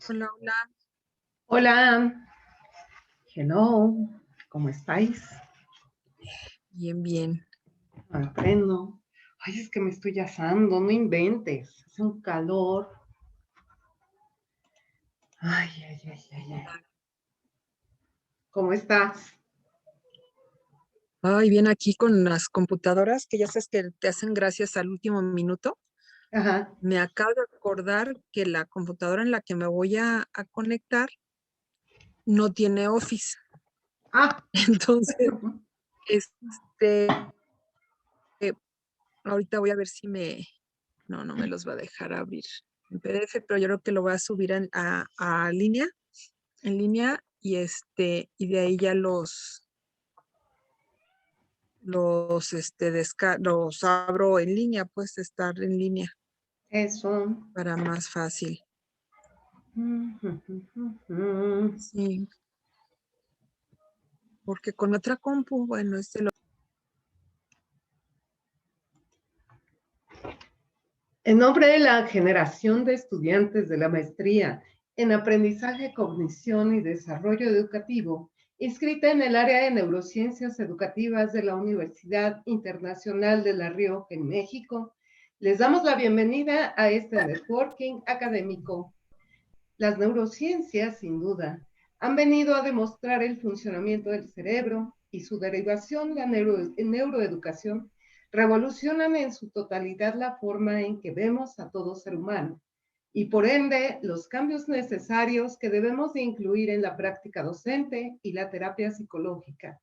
Hola, hola. Hola, hello, ¿cómo estáis? Bien, bien. Aprendo. Ay, es que me estoy asando, no inventes. Hace un calor. Ay, ay, ay, ay, ay. ¿Cómo estás? Ay, bien aquí con las computadoras que ya sabes que te hacen gracias al último minuto. Ajá. Me acabo de acordar que la computadora en la que me voy a conectar no tiene Office. Ah, Entonces, este, eh, ahorita voy a ver si no me los va a dejar abrir en PDF, pero yo creo que lo voy a subir a línea, en línea, y de ahí ya los abro en línea, pues estar en línea eso. para más fácil. En Sí, porque con otra compu, bueno, nombre de la generación de estudiantes de la maestría en aprendizaje, cognición y desarrollo educativo, inscrita en el área de neurociencias educativas de la Universidad Internacional de La Rioja en México, les damos la bienvenida a este networking académico. Las neurociencias, sin duda, han venido a demostrar el funcionamiento del cerebro y su derivación, la neuroeducación, revolucionan en su totalidad la forma en que vemos a todo ser humano y por ende los cambios necesarios que debemos de incluir en la práctica docente y la terapia psicológica.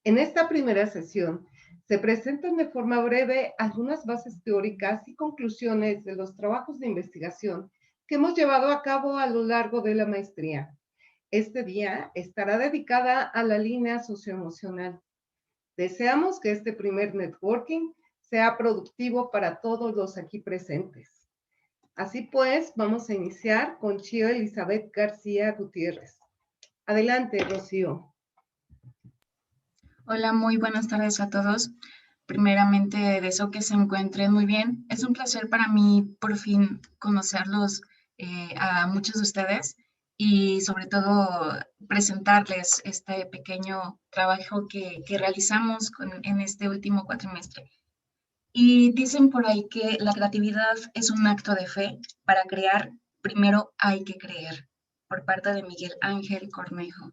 En esta primera sesión se presentan de forma breve algunas bases teóricas y conclusiones de los trabajos de investigación que hemos llevado a cabo a lo largo de la maestría. Este día estará dedicada a la línea socioemocional. Deseamos que este primer networking sea productivo para todos los aquí presentes. Así pues, vamos a iniciar con Chio Elizabeth García Gutiérrez. Adelante, Rocío. Hola, muy buenas tardes a todos. Primeramente, deseo que se encuentren muy bien. Es un placer para mí por fin conocerlos a muchos de ustedes y sobre todo presentarles este pequeño trabajo que realizamos en este último cuatrimestre. Y dicen por ahí que la creatividad es un acto de fe. Para crear, primero hay que creer, por parte de Miguel Ángel Cornejo.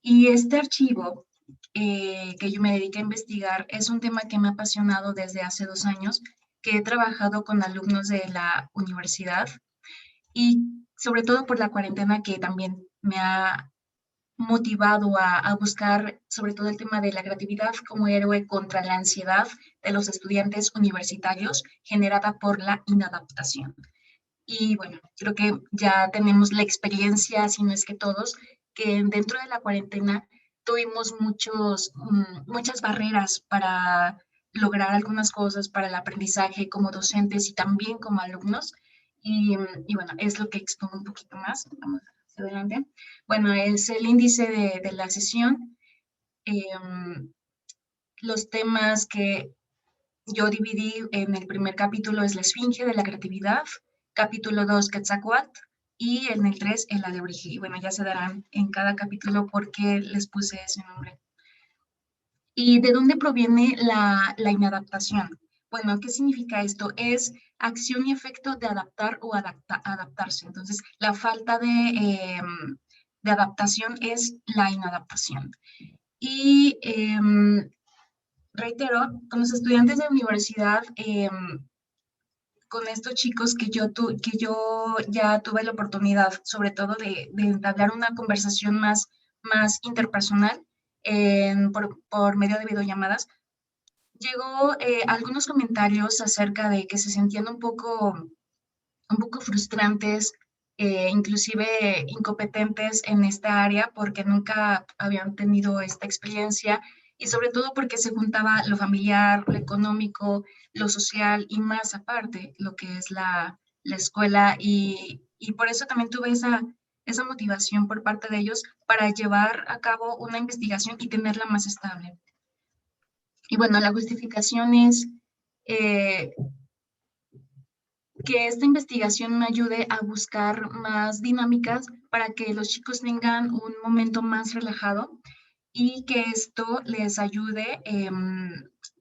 Y este archivo que yo me dediqué a investigar es un tema que me ha apasionado desde hace 2 años, que he trabajado con alumnos de la universidad y sobre todo por la cuarentena que también me ha motivado a buscar sobre todo el tema de la creatividad como héroe contra la ansiedad de los estudiantes universitarios generada por la inadaptación. Y bueno, creo que ya tenemos la experiencia, si no es que todos, que dentro de la cuarentena tuvimos muchas barreras para lograr algunas cosas para el aprendizaje como docentes y también como alumnos. Y bueno, es lo que expongo un poquito más. Vamos hacia adelante. Bueno, es el índice de la sesión. Los temas que yo dividí en el primer capítulo es la esfinge de la creatividad, capítulo 2, Quetzalcóatl, y en el 3, el alebrije. Y bueno, ya se darán en cada capítulo por qué les puse ese nombre. ¿Y de dónde proviene la inadaptación? Bueno, ¿qué significa esto? Es acción y efecto de adaptar o adaptarse. Entonces, la falta de adaptación es la inadaptación. Y reitero, con los estudiantes de universidad, con estos chicos que yo ya tuve la oportunidad, sobre todo de entablar una conversación más interpersonal por medio de videollamadas, llegó algunos comentarios acerca de que se sentían un poco frustrantes, inclusive incompetentes en esta área porque nunca habían tenido esta experiencia y sobre todo porque se juntaba lo familiar, lo económico, lo social y más aparte lo que es la escuela y por eso también tuve esa motivación por parte de ellos para llevar a cabo una investigación y tenerla más estable. Y bueno, la justificación es que esta investigación me ayude a buscar más dinámicas para que los chicos tengan un momento más relajado y que esto les ayude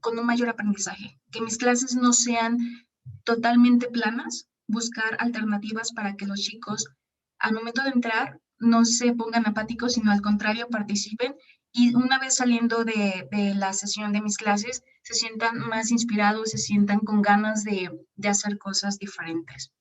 con un mayor aprendizaje. Que mis clases no sean totalmente planas, buscar alternativas para que los chicos al momento de entrar no se pongan apáticos, sino al contrario participen y una vez saliendo de la sesión de mis clases se sientan más inspirados, se sientan con ganas de hacer cosas diferentes.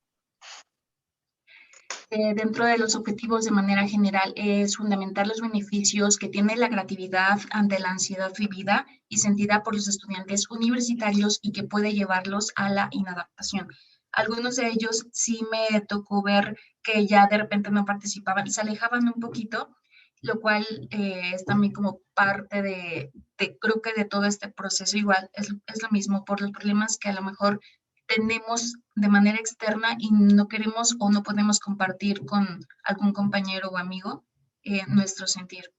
Dentro de los objetivos de manera general es fundamentar los beneficios que tiene la creatividad ante la ansiedad vivida y sentida por los estudiantes universitarios y que puede llevarlos a la inadaptación. Algunos de ellos sí me tocó ver que ya de repente no participaban y se alejaban un poquito, lo cual es también como parte de creo que de todo este proceso igual es lo mismo por los problemas que a lo mejor tenemos de manera externa y no queremos o no podemos compartir con algún compañero o amigo nuestro sentir.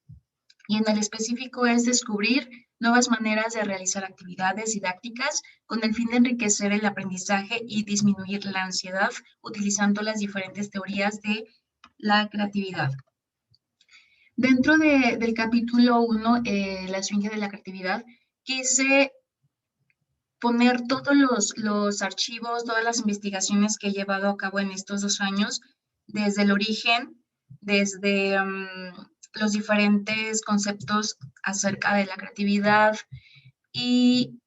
Y en el específico es descubrir nuevas maneras de realizar actividades didácticas con el fin de enriquecer el aprendizaje y disminuir la ansiedad utilizando las diferentes teorías de la creatividad. Dentro del capítulo 1, la esfinge de la creatividad, quise poner todos los archivos, todas las investigaciones que he llevado a cabo en estos 2 años, desde el origen, desde los diferentes conceptos acerca de la creatividad y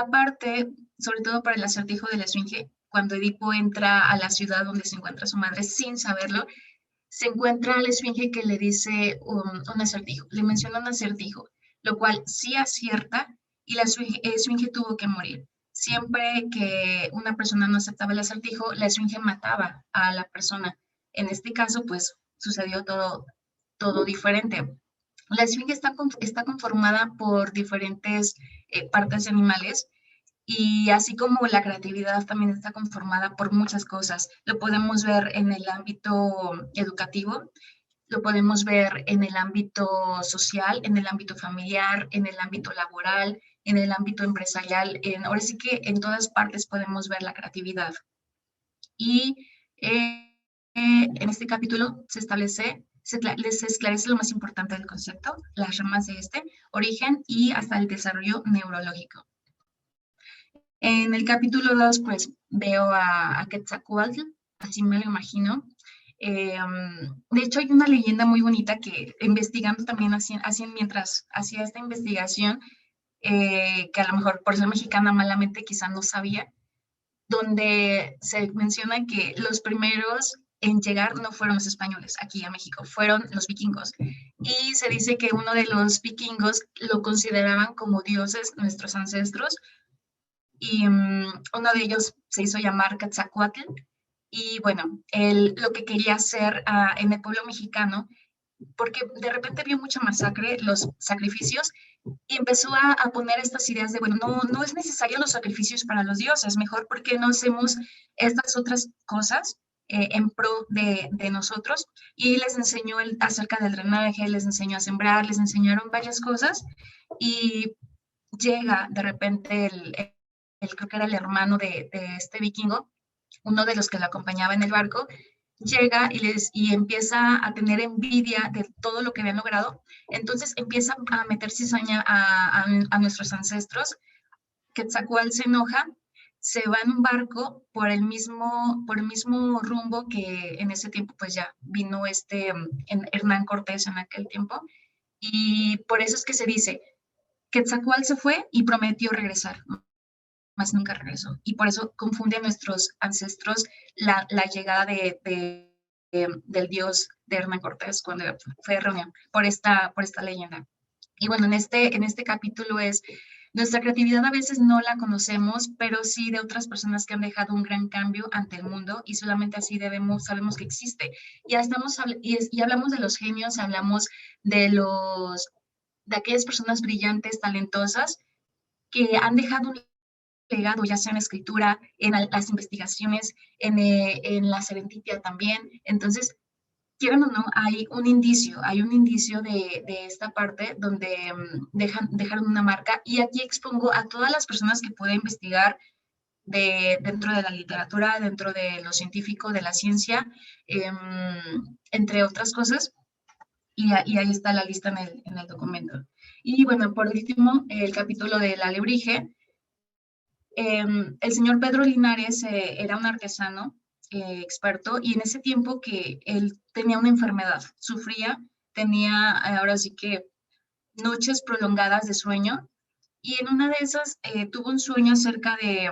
aparte, sobre todo para el acertijo de la esfinge, cuando Edipo entra a la ciudad donde se encuentra su madre sin saberlo, se encuentra a la esfinge que le dice un acertijo, le menciona un acertijo, lo cual sí acierta y la esfinge tuvo que morir. Siempre que una persona no aceptaba el acertijo, la esfinge mataba a la persona. En este caso, pues sucedió todo diferente. La esfinge está conformada por diferentes partes de animales y así como la creatividad también está conformada por muchas cosas. Lo podemos ver en el ámbito educativo, lo podemos ver en el ámbito social, en el ámbito familiar, en el ámbito laboral, en el ámbito empresarial. Ahora sí que en todas partes podemos ver la creatividad. Y en este capítulo les esclarece lo más importante del concepto, las ramas de este, origen y hasta el desarrollo neurológico. En el capítulo 2, pues, veo a Quetzalcóatl, así me lo imagino. De hecho, hay una leyenda muy bonita que investigando también mientras hacía esta investigación, que a lo mejor por ser mexicana malamente quizá no sabía, donde se menciona que los primeros en llegar no fueron los españoles aquí a México, fueron los vikingos. Y se dice que uno de los vikingos lo consideraban como dioses nuestros ancestros, y uno de ellos se hizo llamar Quetzalcóatl, y bueno, él lo que quería hacer en el pueblo mexicano, porque de repente vio mucha masacre, los sacrificios, y empezó a poner estas ideas de, bueno, no es necesario los sacrificios para los dioses, mejor porque no hacemos estas otras cosas en pro de nosotros, y les enseñó acerca del drenaje, les enseñó a sembrar, les enseñaron varias cosas, y llega de repente creo que era el hermano de este vikingo, uno de los que lo acompañaba en el barco, llega y empieza a tener envidia de todo lo que habían logrado. Entonces empieza a meter cizaña a nuestros ancestros. Quetzalcóatl se enoja, se va en un barco por el mismo rumbo que en ese tiempo pues ya vino Hernán Cortés en aquel tiempo. Y por eso es que se dice, Quetzalcóatl se fue y prometió regresar, más nunca regresó. Y por eso confunde a nuestros ancestros la llegada del dios de Hernán Cortés cuando fue reunión, por esta leyenda. Y bueno, en este capítulo es, nuestra creatividad a veces no la conocemos, pero sí de otras personas que han dejado un gran cambio ante el mundo y solamente así sabemos que existe. Ya y hablamos de los genios, hablamos de aquellas personas brillantes, talentosas, que han dejado un legado, ya sea en escritura, en las investigaciones, en la serendipia también. Entonces, quieran o no, hay un indicio de esta parte donde dejaron una marca, y aquí expongo a todas las personas que pueda investigar dentro de la literatura, dentro de lo científico, de la ciencia, entre otras cosas, y ahí está la lista en el documento. Y bueno, por último, el capítulo del alebrije. El señor Pedro Linares era un artesano experto, y en ese tiempo que él tenía una enfermedad, sufría, tenía ahora sí que noches prolongadas de sueño, y en una de esas tuvo un sueño acerca de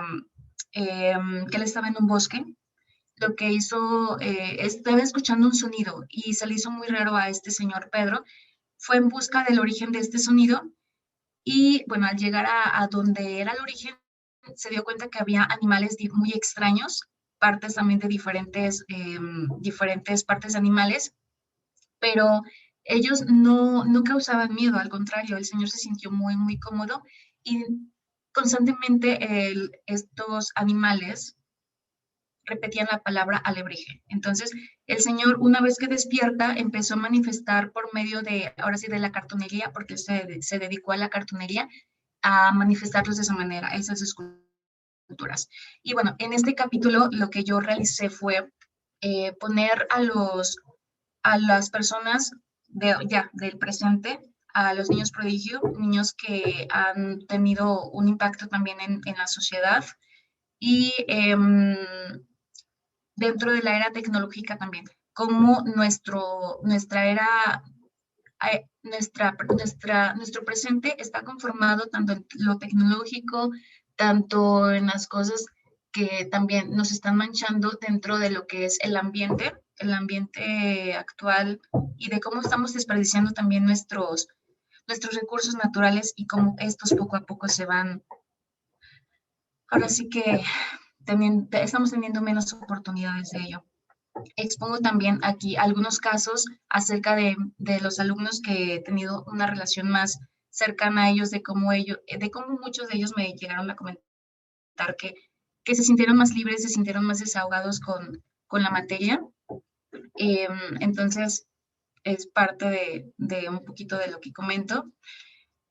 que él estaba en un bosque. Lo que hizo, estaba escuchando un sonido y se le hizo muy raro a este señor Pedro, fue en busca del origen de este sonido, y bueno, al llegar a donde era el origen, se dio cuenta que había animales muy extraños, partes también de diferentes partes de animales, pero ellos no causaban miedo, al contrario, el señor se sintió muy, muy cómodo, y constantemente estos animales repetían la palabra alebrije. Entonces, el señor, una vez que despierta, empezó a manifestar por medio de, ahora sí, de la cartonería, porque se dedicó a la cartonería, a manifestarlos de esa manera, esas esculturas. Y bueno, en este capítulo lo que yo realicé fue poner a las personas del presente, a los niños prodigio, niños que han tenido un impacto también en la sociedad, y dentro de la era tecnológica también, como nuestra era, nuestro presente está conformado tanto en lo tecnológico, tanto en las cosas que también nos están manchando dentro de lo que es el ambiente actual, y de cómo estamos desperdiciando también nuestros recursos naturales, y cómo estos poco a poco se van, ahora sí que estamos teniendo menos oportunidades de ello. Expongo también aquí algunos casos acerca de los alumnos que he tenido una relación más cercana a ellos, de cómo muchos de ellos me llegaron a comentar que se sintieron más libres, se sintieron más desahogados con la materia. Entonces, es parte de un poquito de lo que comento.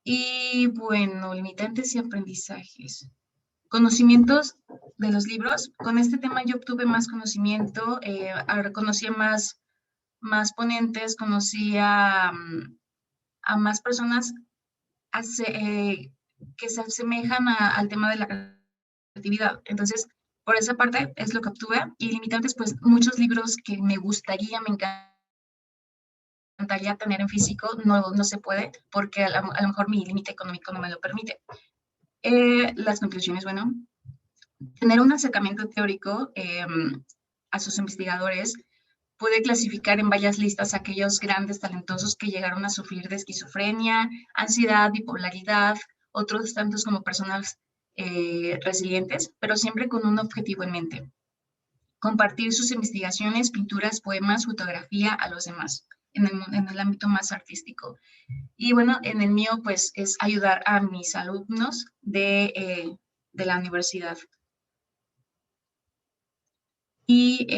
Y bueno, limitantes y aprendizajes. Conocimientos de los libros. Con este tema yo obtuve más conocimiento, ahora conocí más ponentes, conocí a más personas que se asemejan al tema de la creatividad. Entonces, por esa parte es lo que obtuve. Y limitantes, pues muchos libros que me encantaría tener en físico, no se puede, porque a lo mejor mi límite económico no me lo permite. Las conclusiones, bueno, tener un acercamiento teórico a sus investigadores puede clasificar en varias listas a aquellos grandes talentosos que llegaron a sufrir de esquizofrenia, ansiedad, bipolaridad, otros tantos como personas resilientes, pero siempre con un objetivo en mente: compartir sus investigaciones, pinturas, poemas, fotografía a los demás en el ámbito más artístico. Y bueno, en el mío pues es ayudar a mis alumnos de la universidad. Y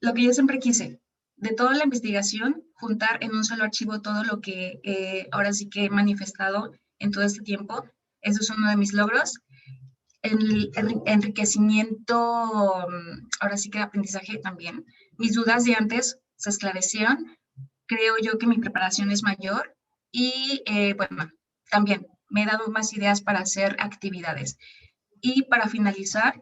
lo que yo siempre quise, de toda la investigación, juntar en un solo archivo todo lo que ahora sí que he manifestado en todo este tiempo. Eso es uno de mis logros. El enriquecimiento, ahora sí que aprendizaje también. Mis dudas de antes se esclarecieron. Creo yo que mi preparación es mayor, y bueno, también me he dado más ideas para hacer actividades. Y para finalizar,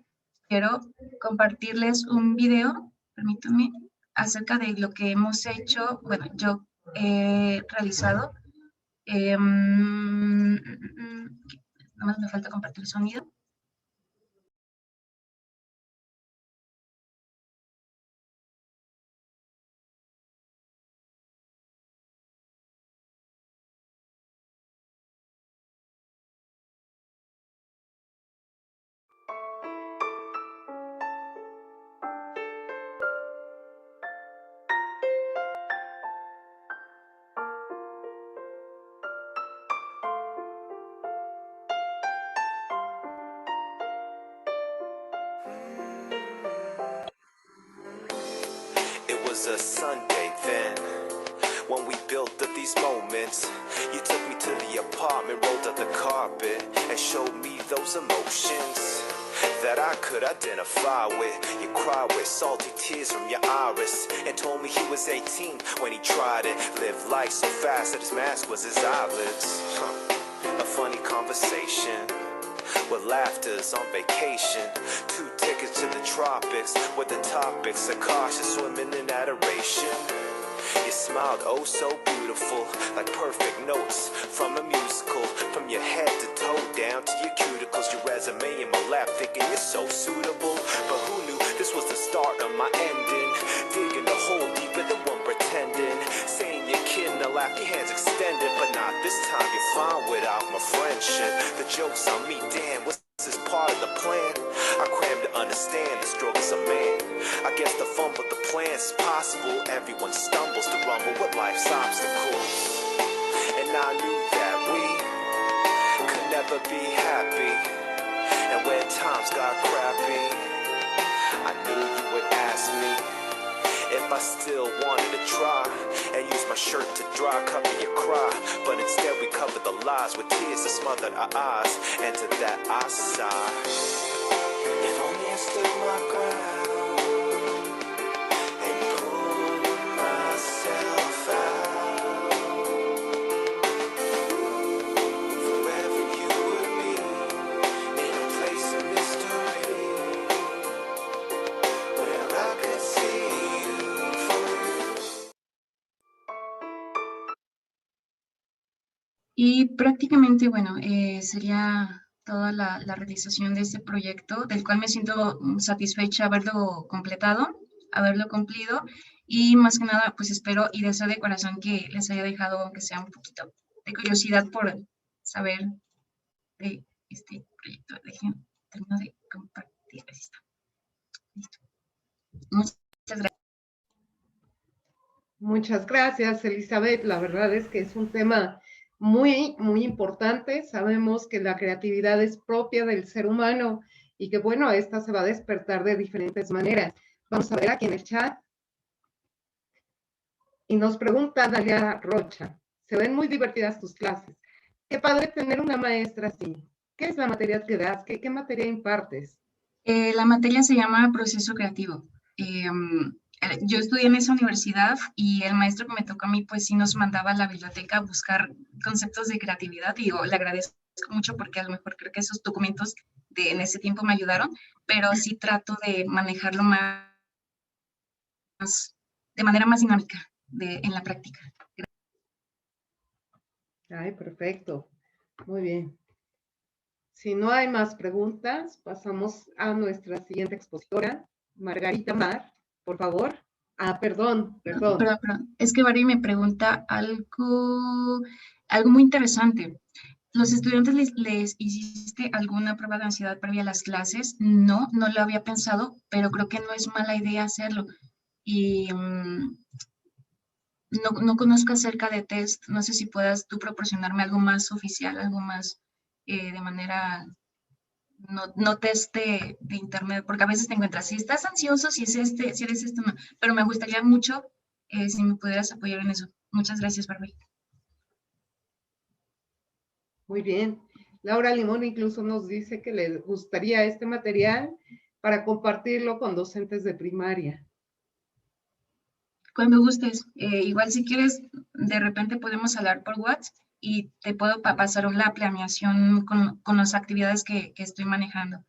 quiero compartirles un video, permítanme, acerca de lo que hemos hecho, bueno, yo he realizado. Nada más me falta compartir el sonido. was a Sunday then. When we built up these moments, you took me to the apartment, rolled up the carpet, and showed me those emotions that I could identify with. You cried with salty tears from your iris, and told me he was 18 when he tried it. Lived life so fast that his mask was his eyelids. A funny conversation with laughters on vacation. 2 tickets to the tropics, where the topics are cautious swimming in adoration. You smiled oh so beautiful, like perfect notes from a musical. From your head to toe down to your cuticles, your resume in my lap, thinking you're so suitable. But who knew this was the start of my ending? Digging a hole deeper than one pretending. Saying you're kidding, I laugh, your hands extended. But not this time, you're fine without my friendship. The joke's on me, damn, was this part of the plan? I crammed to understand the struggles of man. I guess the fun but the plan's possible. Everyone stumbles to rumble with life's obstacles. And I knew that we could never be happy. And when times got crappy, I knew you would ask me if I still wanted to try, and use my shirt to dry, cover your cry. But instead we covered the lies with tears that smothered our eyes, and to that I sigh. If only I stood my ground and pulled myself out. Forever you would be in a place of mystery, where I could see you for real. Y prácticamente, bueno, sería toda la realización de este proyecto, del cual me siento satisfecha haberlo completado, haberlo cumplido, y más que nada, pues espero y deseo de corazón que les haya dejado, aunque sea un poquito de curiosidad por saber de este proyecto. Dejen, termino de compartir. Ahí está. Listo. Muchas gracias. Muchas gracias, Elizabeth. La verdad es que es un tema muy importante. Sabemos que la creatividad es propia del ser humano y que, bueno, esta se va a despertar de diferentes maneras. Vamos a ver aquí en el chat. Y nos pregunta Dalia Rocha, se ven muy divertidas tus clases. Qué padre tener una maestra así. ¿Qué es la materia que das? ¿Qué materia impartes? La materia se llama proceso creativo. Yo estudié en esa universidad y el maestro que me tocó a mí, pues sí nos mandaba a la biblioteca a buscar conceptos de creatividad. Y yo le agradezco mucho porque a lo mejor creo que esos documentos en ese tiempo me ayudaron, pero sí trato de manejarlo más, de manera más dinámica en la práctica. Ay, perfecto. Muy bien. Si no hay más preguntas, pasamos a nuestra siguiente expositora, Margarita Mar, por favor. Ah, perdón. Perdón. Es que Barbie me pregunta algo muy interesante. ¿Los estudiantes les hiciste alguna prueba de ansiedad previa a las clases? No, no lo había pensado, pero creo que no es mala idea hacerlo. Y no conozco acerca de test. No sé si puedas tú proporcionarme algo más oficial, algo más de manera, no test de internet, porque a veces te encuentras, si estás ansioso, si eres esto, no. Pero me gustaría mucho si me pudieras apoyar en eso. Muchas gracias, Barbie. Muy bien. Laura Limón incluso nos dice que le gustaría este material para compartirlo con docentes de primaria. Cuando gustes. Igual si quieres, de repente podemos hablar por WhatsApp y te puedo pasar la planeación con las actividades que estoy manejando.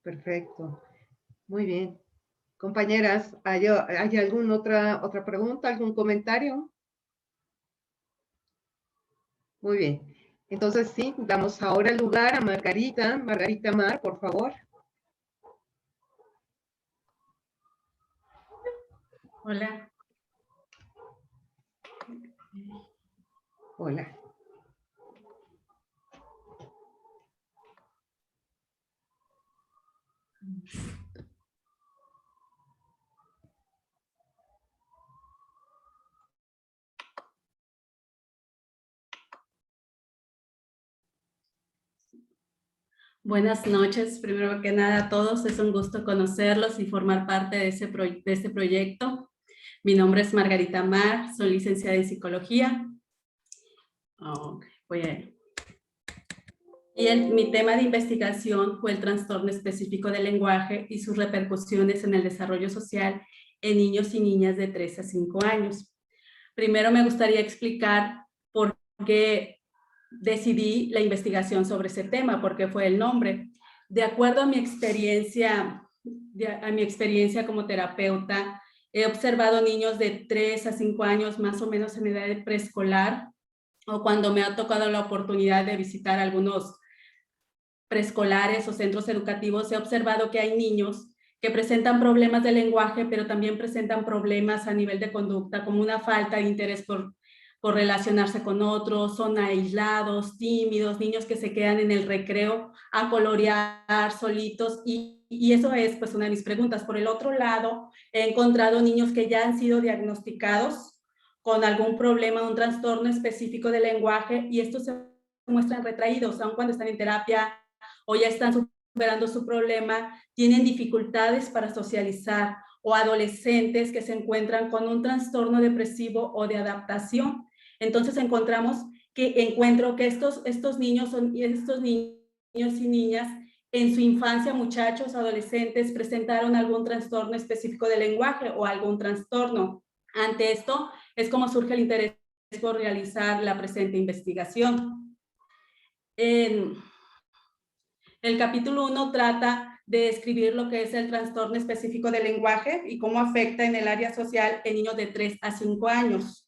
Perfecto. Muy bien. Compañeras, ¿hay alguna otra pregunta, algún comentario? Muy bien. Entonces sí, damos ahora el lugar a Margarita. Margarita Mar, por favor. Hola. Hola. Buenas noches, primero que nada a todos, es un gusto conocerlos y formar parte de este proyecto. Mi nombre es Margarita Mar, soy licenciada en Psicología. Mi tema de investigación fue el trastorno específico del lenguaje y sus repercusiones en el desarrollo social en niños y niñas de 3 a 5 años. Primero me gustaría explicar por qué decidí la investigación sobre ese tema, porque fue el nombre. De acuerdo a mi experiencia como terapeuta, he observado niños de 3 a 5 años, más o menos en edad de preescolar, o cuando me ha tocado la oportunidad de visitar algunos preescolares o centros educativos, he observado que hay niños que presentan problemas de lenguaje, pero también presentan problemas a nivel de conducta, como una falta de interés por relacionarse con otros, son aislados, tímidos, niños que se quedan en el recreo a colorear solitos, y eso es pues una de mis preguntas. Por el otro lado, he encontrado niños que ya han sido diagnosticados con algún problema, un trastorno específico del lenguaje, y estos se muestran retraídos, aun cuando están en terapia o ya están superando su problema, tienen dificultades para socializar, o adolescentes que se encuentran con un trastorno depresivo o de adaptación. Entonces encuentro que estos niños y niñas en su infancia, muchachos, adolescentes, presentaron algún trastorno específico del lenguaje o algún trastorno. Ante esto es como surge el interés por realizar la presente investigación. El capítulo 1 trata de describir lo que es el trastorno específico del lenguaje y cómo afecta en el área social en niños de 3 a 5 años.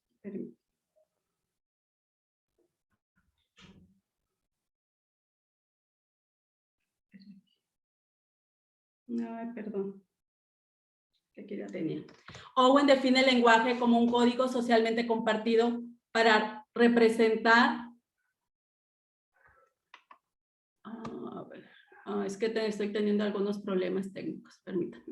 No, perdón. Aquí ya tenía. Owen define el lenguaje como un código socialmente compartido para representar. Es que estoy teniendo algunos problemas técnicos, permítanme.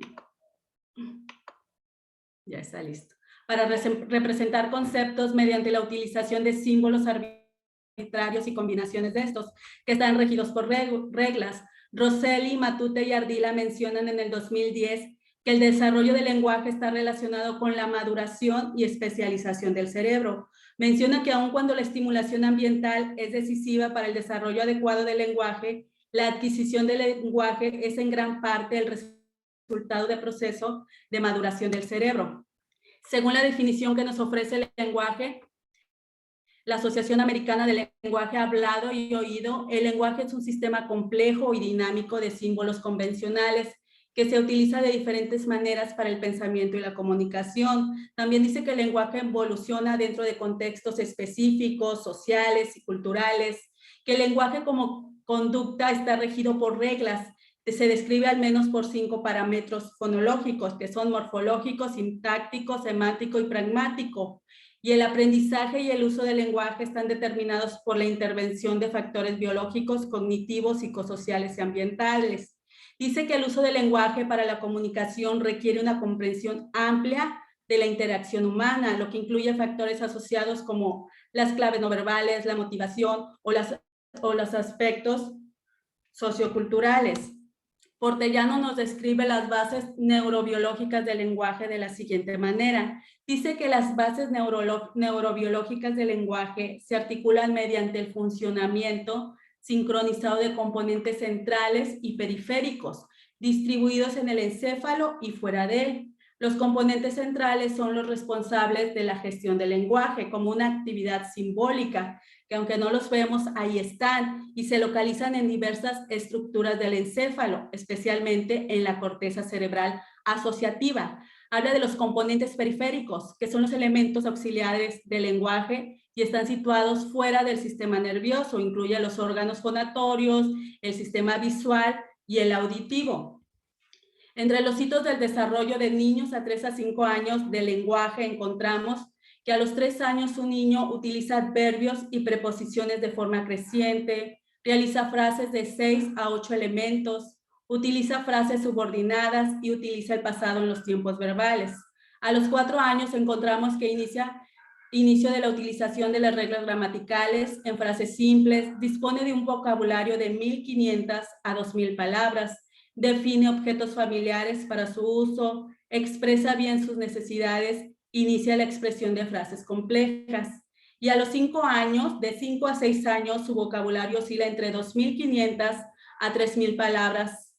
Ya está listo. Para representar conceptos mediante la utilización de símbolos arbitrarios y combinaciones de estos, que están regidos por reglas. Rosselli, Matute y Ardila mencionan en el 2010 que el desarrollo del lenguaje está relacionado con la maduración y especialización del cerebro. Menciona que aun cuando la estimulación ambiental es decisiva para el desarrollo adecuado del lenguaje, la adquisición del lenguaje es en gran parte el resultado del proceso de maduración del cerebro. Según la definición que nos ofrece el lenguaje, la Asociación Americana del Lenguaje Hablado y Oído, el lenguaje es un sistema complejo y dinámico de símbolos convencionales que se utiliza de diferentes maneras para el pensamiento y la comunicación. También dice que el lenguaje evoluciona dentro de contextos específicos, sociales y culturales, que el lenguaje como conducta está regido por reglas, se describe al menos por 5 parámetros fonológicos, que son morfológico, sintáctico, semántico y pragmático. Y el aprendizaje y el uso del lenguaje están determinados por la intervención de factores biológicos, cognitivos, psicosociales y ambientales. Dice que el uso del lenguaje para la comunicación requiere una comprensión amplia de la interacción humana, lo que incluye factores asociados como las claves no verbales, la motivación o los aspectos socioculturales. Portellano nos describe las bases neurobiológicas del lenguaje de la siguiente manera. Dice que las bases neurobiológicas del lenguaje se articulan mediante el funcionamiento sincronizado de componentes centrales y periféricos, distribuidos en el encéfalo y fuera de él. Los componentes centrales son los responsables de la gestión del lenguaje como una actividad simbólica, que aunque no los vemos, ahí están y se localizan en diversas estructuras del encéfalo, especialmente en la corteza cerebral asociativa. Habla de los componentes periféricos, que son los elementos auxiliares del lenguaje y están situados fuera del sistema nervioso. Incluye los órganos fonatorios, el sistema visual y el auditivo. Entre los hitos del desarrollo de niños a 3 a 5 años del lenguaje encontramos que a los 3 años un niño utiliza adverbios y preposiciones de forma creciente, realiza frases de 6 a 8 elementos, utiliza frases subordinadas y utiliza el pasado en los tiempos verbales. A los 4 años encontramos que inicia inicio de la utilización de las reglas gramaticales en frases simples, dispone de un vocabulario de 1.500 a 2.000 palabras, define objetos familiares para su uso, expresa bien sus necesidades, inicia la expresión de frases complejas. Y a los 5 años, de 5 a 6 años, su vocabulario oscila entre 2.500 a 3.000 palabras.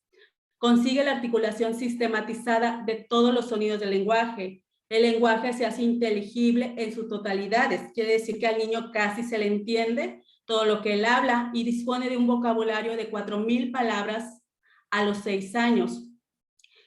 Consigue la articulación sistematizada de todos los sonidos del lenguaje. El lenguaje se hace inteligible en su totalidad. Quiere decir que al niño casi se le entiende todo lo que él habla y dispone de un vocabulario de 4.000 palabras a los 6 años.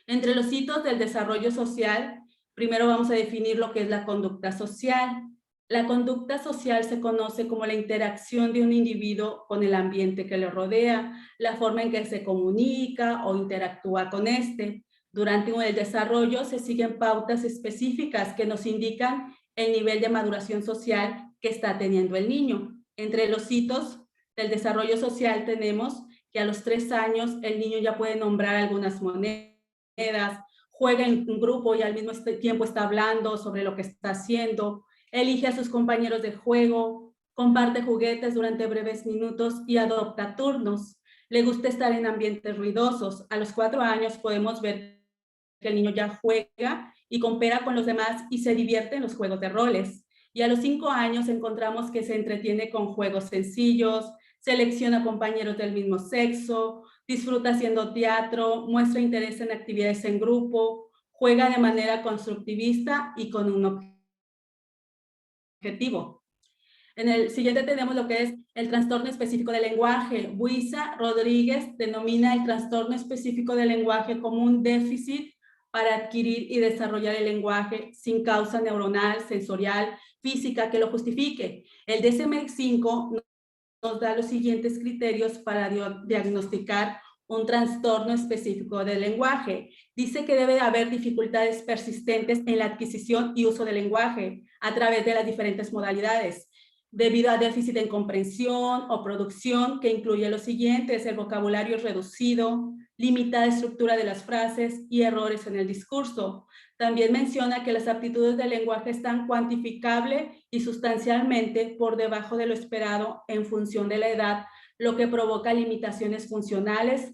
Entre los hitos del desarrollo social, primero vamos a definir lo que es la conducta social. La conducta social se conoce como la interacción de un individuo con el ambiente que le rodea, la forma en que se comunica o interactúa con este. Durante el desarrollo se siguen pautas específicas que nos indican el nivel de maduración social que está teniendo el niño. Entre los hitos del desarrollo social tenemos que a los 3 años el niño ya puede nombrar algunas monedas, juega en un grupo y al mismo tiempo está hablando sobre lo que está haciendo, elige a sus compañeros de juego, comparte juguetes durante breves minutos y adopta turnos. Le gusta estar en ambientes ruidosos. A los 4 años podemos ver que el niño ya juega y coopera con los demás y se divierte en los juegos de roles. Y a los 5 años encontramos que se entretiene con juegos sencillos, selecciona compañeros del mismo sexo, disfruta haciendo teatro, muestra interés en actividades en grupo, juega de manera constructivista y con un objetivo. En el siguiente tenemos lo que es el trastorno específico del lenguaje. Buiza Rodríguez denomina el trastorno específico del lenguaje como un déficit para adquirir y desarrollar el lenguaje sin causa neuronal, sensorial, física que lo justifique. El DSM-5 nos da los siguientes criterios para diagnosticar un trastorno específico del lenguaje. Dice que debe haber dificultades persistentes en la adquisición y uso del lenguaje a través de las diferentes modalidades, debido a déficit en comprensión o producción, que incluye los siguientes: el vocabulario reducido, limitada estructura de las frases y errores en el discurso. También menciona que las aptitudes del lenguaje están cuantificable y sustancialmente por debajo de lo esperado en función de la edad, lo que provoca limitaciones funcionales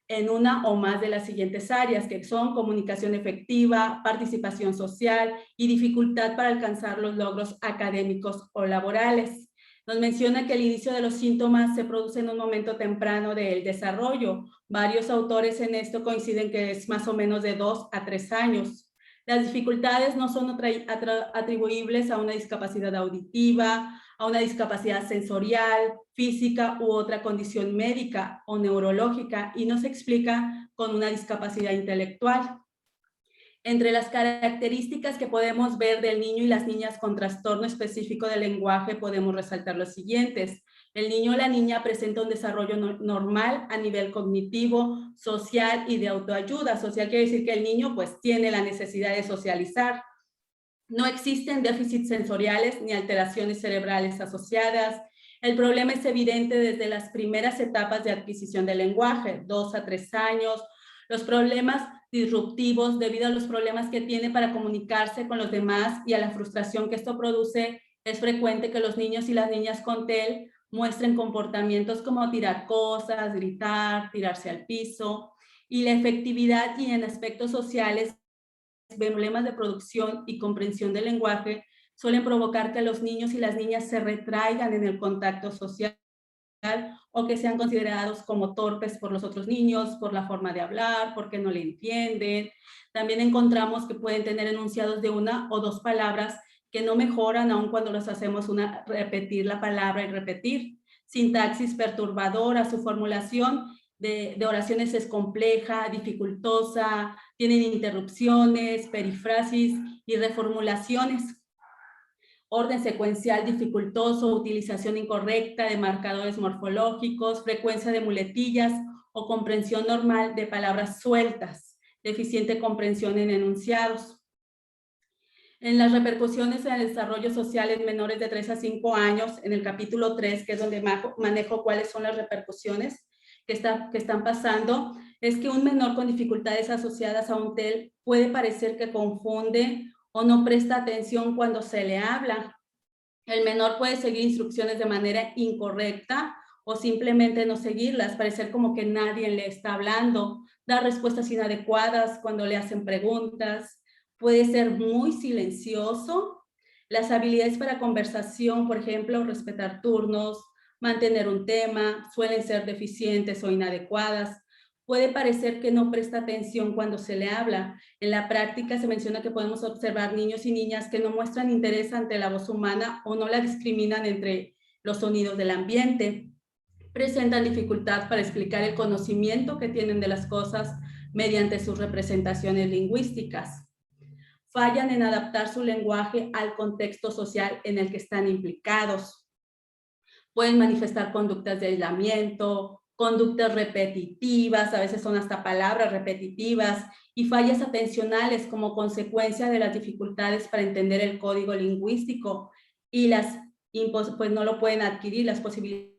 en una o más de las siguientes áreas, que son comunicación efectiva, participación social y dificultad para alcanzar los logros académicos o laborales. Nos menciona que el inicio de los síntomas se produce en un momento temprano del desarrollo. Varios autores en esto coinciden que es más o menos de 2 a 3 años. Las dificultades no son atribuibles a una discapacidad auditiva, a una discapacidad sensorial, física u otra condición médica o neurológica, y no se explica con una discapacidad intelectual. Entre las características que podemos ver del niño y las niñas con trastorno específico del lenguaje podemos resaltar los siguientes. El niño o la niña presenta un desarrollo normal a nivel cognitivo, social y de autoayuda. Social quiere decir que el niño pues tiene la necesidad de socializar. No existen déficits sensoriales ni alteraciones cerebrales asociadas. El problema es evidente desde las primeras etapas de adquisición del lenguaje, 2 a 3 años. Los problemas disruptivos debido a los problemas que tiene para comunicarse con los demás y a la frustración que esto produce, es frecuente que los niños y las niñas con TEL muestren comportamientos como tirar cosas, gritar, tirarse al piso, y la efectividad y en aspectos sociales, problemas de producción y comprensión del lenguaje suelen provocar que los niños y las niñas se retraigan en el contacto social o que sean considerados como torpes por los otros niños, por la forma de hablar, porque no le entienden. También encontramos que pueden tener enunciados de 1 o 2 palabras que no mejoran aun cuando los hacemos repetir la palabra y repetir. Sintaxis perturbadora, su formulación de oraciones es compleja, dificultosa, tienen interrupciones, perifrasis y reformulaciones. Orden secuencial dificultoso, utilización incorrecta de marcadores morfológicos, frecuencia de muletillas o comprensión normal de palabras sueltas, deficiente comprensión en enunciados. En las repercusiones en el desarrollo social en menores de 3 a 5 años, en el capítulo 3, que es donde manejo cuáles son las repercusiones que están pasando, es que un menor con dificultades asociadas a un TEL puede parecer que confunde o no presta atención cuando se le habla. El menor puede seguir instrucciones de manera incorrecta o simplemente no seguirlas, parecer como que nadie le está hablando, dar respuestas inadecuadas cuando le hacen preguntas, puede ser muy silencioso. Las habilidades para conversación, por ejemplo, respetar turnos, mantener un tema, suelen ser deficientes o inadecuadas. Puede parecer que no presta atención cuando se le habla. En la práctica se menciona que podemos observar niños y niñas que no muestran interés ante la voz humana o no la discriminan entre los sonidos del ambiente. Presentan dificultad para explicar el conocimiento que tienen de las cosas mediante sus representaciones lingüísticas. Fallan en adaptar su lenguaje al contexto social en el que están implicados. Pueden manifestar conductas de aislamiento, conductas repetitivas, a veces son hasta palabras repetitivas, y fallas atencionales como consecuencia de las dificultades para entender el código lingüístico y pues no lo pueden adquirir, las posibilidades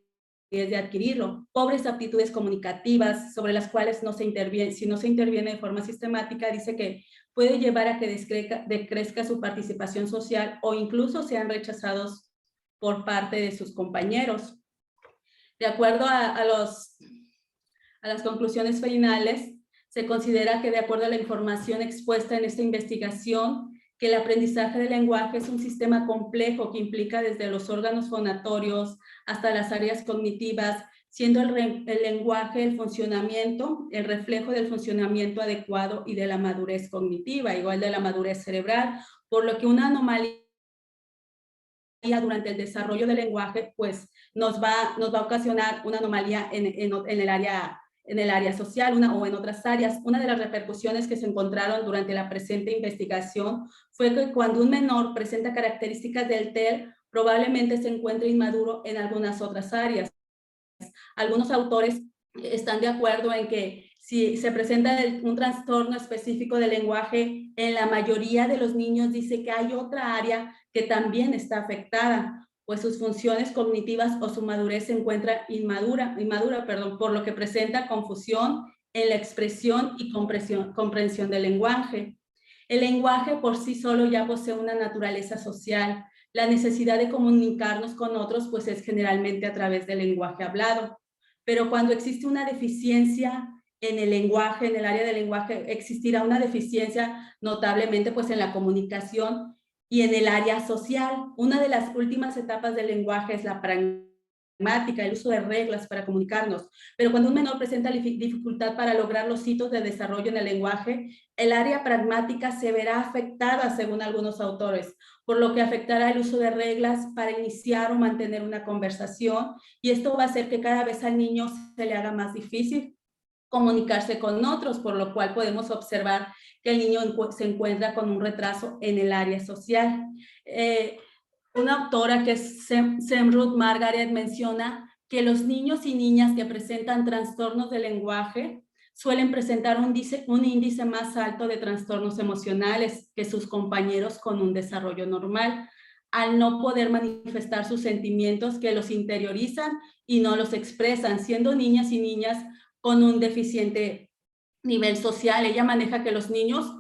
de adquirirlo. Pobres aptitudes comunicativas sobre las cuales no se interviene, si no se interviene de forma sistemática, dice que puede llevar a que decrezca su participación social o incluso sean rechazados por parte de sus compañeros. De acuerdo a las conclusiones finales, se considera que de acuerdo a la información expuesta en esta investigación, que el aprendizaje del lenguaje es un sistema complejo que implica desde los órganos fonatorios hasta las áreas cognitivas, siendo el lenguaje el funcionamiento, el reflejo del funcionamiento adecuado y de la madurez cognitiva, igual de la madurez cerebral, por lo que una anomalía durante el desarrollo del lenguaje, pues nos va a ocasionar una anomalía en el área social o en otras áreas. Una de las repercusiones que se encontraron durante la presente investigación fue que cuando un menor presenta características del TEL, probablemente se encuentre inmaduro en algunas otras áreas. Algunos autores están de acuerdo en que si se presenta un trastorno específico del lenguaje, en la mayoría de los niños dice que hay otra área que también está afectada, pues sus funciones cognitivas o su madurez se encuentra inmadura, por lo que presenta confusión en la expresión y comprensión del lenguaje. El lenguaje por sí solo ya posee una naturaleza social. La necesidad de comunicarnos con otros pues es generalmente a través del lenguaje hablado. Pero cuando existe una deficiencia en el lenguaje, en el área del lenguaje, existirá una deficiencia notablemente pues en la comunicación y en el área social. Una de las últimas etapas del lenguaje es la pragmática, el uso de reglas para comunicarnos. Pero cuando un menor presenta dificultad para lograr los hitos de desarrollo en el lenguaje, el área pragmática se verá afectada según algunos autores, por lo que afectará el uso de reglas para iniciar o mantener una conversación, y esto va a hacer que cada vez al niño se le haga más difícil comunicarse con otros, por lo cual podemos observar que el niño se encuentra con un retraso en el área social. Una autora que es Semruth Margaret menciona que los niños y niñas que presentan trastornos del lenguaje suelen presentar un índice más alto de trastornos emocionales que sus compañeros con un desarrollo normal, al no poder manifestar sus sentimientos que los interiorizan y no los expresan, siendo niñas y niñas con un deficiente nivel social. Ella maneja que los niños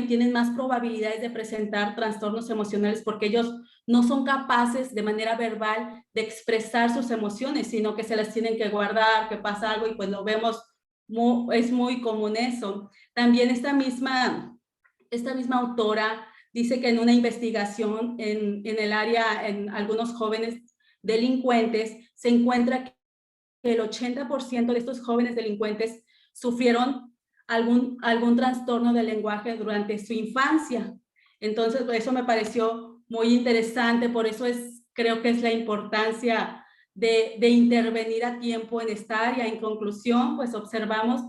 tienen más probabilidades de presentar trastornos emocionales porque ellos no son capaces de manera verbal de expresar sus emociones, sino que se las tienen que guardar, que pasa algo y pues lo vemos, es muy común eso. También esta misma autora dice que en una investigación en el área, en algunos jóvenes delincuentes, se encuentra que el 80% de estos jóvenes delincuentes sufrieron algún trastorno del lenguaje durante su infancia. Entonces, eso me pareció muy interesante, por eso creo que es la importancia de intervenir a tiempo en esta área. En conclusión, pues observamos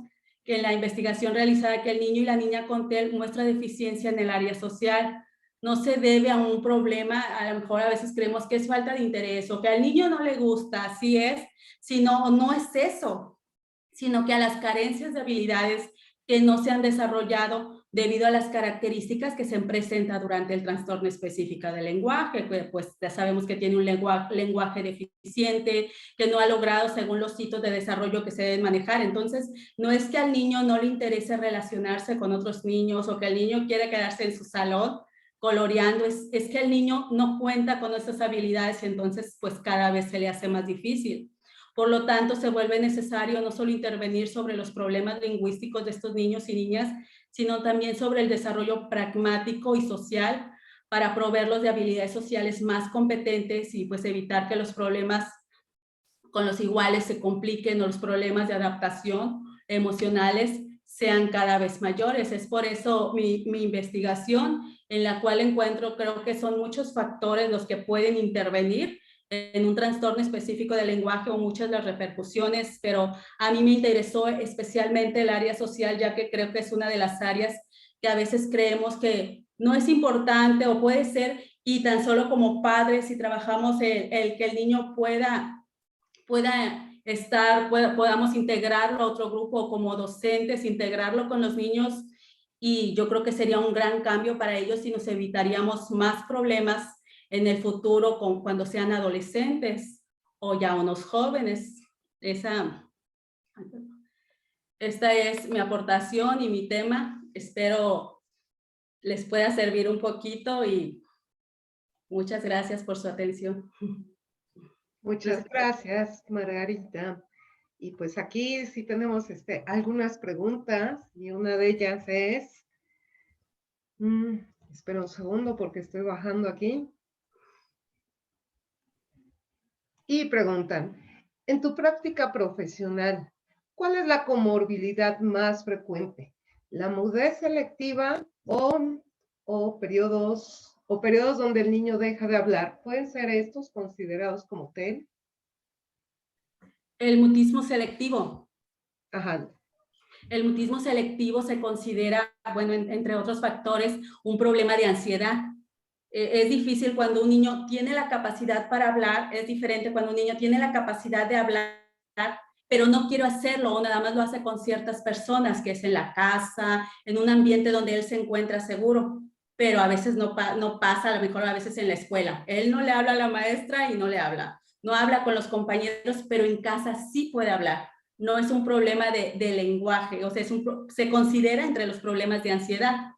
que en la investigación realizada que el niño y la niña con TEL muestra deficiencia en el área social. No se debe a un problema, a lo mejor a veces creemos que es falta de interés o que al niño no le gusta, así es, sino no es eso, sino que a las carencias de habilidades que no se han desarrollado debido a las características que se presentan durante el trastorno específico del lenguaje, pues ya sabemos que tiene un lenguaje deficiente, que no ha logrado según los hitos de desarrollo que se deben manejar. Entonces, no es que al niño no le interese relacionarse con otros niños o que el niño quiere quedarse en su salón, coloreando, es que el niño no cuenta con esas habilidades y entonces pues cada vez se le hace más difícil. Por lo tanto, se vuelve necesario no solo intervenir sobre los problemas lingüísticos de estos niños y niñas, sino también sobre el desarrollo pragmático y social para proveerlos de habilidades sociales más competentes y pues evitar que los problemas con los iguales se compliquen o los problemas de adaptación emocionales sean cada vez mayores. Es por eso mi investigación, en la cual encuentro, creo que son muchos factores los que pueden intervenir en un trastorno específico del lenguaje o muchas de las repercusiones, pero a mí me interesó especialmente el área social, ya que creo que es una de las áreas que a veces creemos que no es importante o puede ser, y tan solo como padres, si trabajamos el que el niño pueda estar, podamos integrarlo a otro grupo, como docentes, integrarlo con los niños, y yo creo que sería un gran cambio para ellos y nos evitaríamos más problemas en el futuro cuando sean adolescentes o ya unos jóvenes. Esta es mi aportación y mi tema. Espero les pueda servir un poquito y muchas gracias por su atención. Muchas gracias, Margarita. Y pues aquí sí tenemos algunas preguntas y una de ellas es, espera un segundo porque estoy bajando aquí. Y preguntan, en tu práctica profesional, ¿cuál es la comorbilidad más frecuente? ¿La mudez selectiva o periodos donde el niño deja de hablar? ¿Pueden ser estos considerados como TEL? El mutismo selectivo. Ajá. El mutismo selectivo se considera, bueno, entre otros factores, un problema de ansiedad. Es difícil cuando un niño tiene la capacidad para hablar, es diferente cuando un niño tiene la capacidad de hablar, pero no quiere hacerlo o nada más lo hace con ciertas personas, que es en la casa, en un ambiente donde él se encuentra seguro, pero a veces no pasa, a lo mejor a veces en la escuela. Él no le habla a la maestra y no le habla. No habla con los compañeros, pero en casa sí puede hablar. No es un problema de lenguaje, o sea, se considera entre los problemas de ansiedad.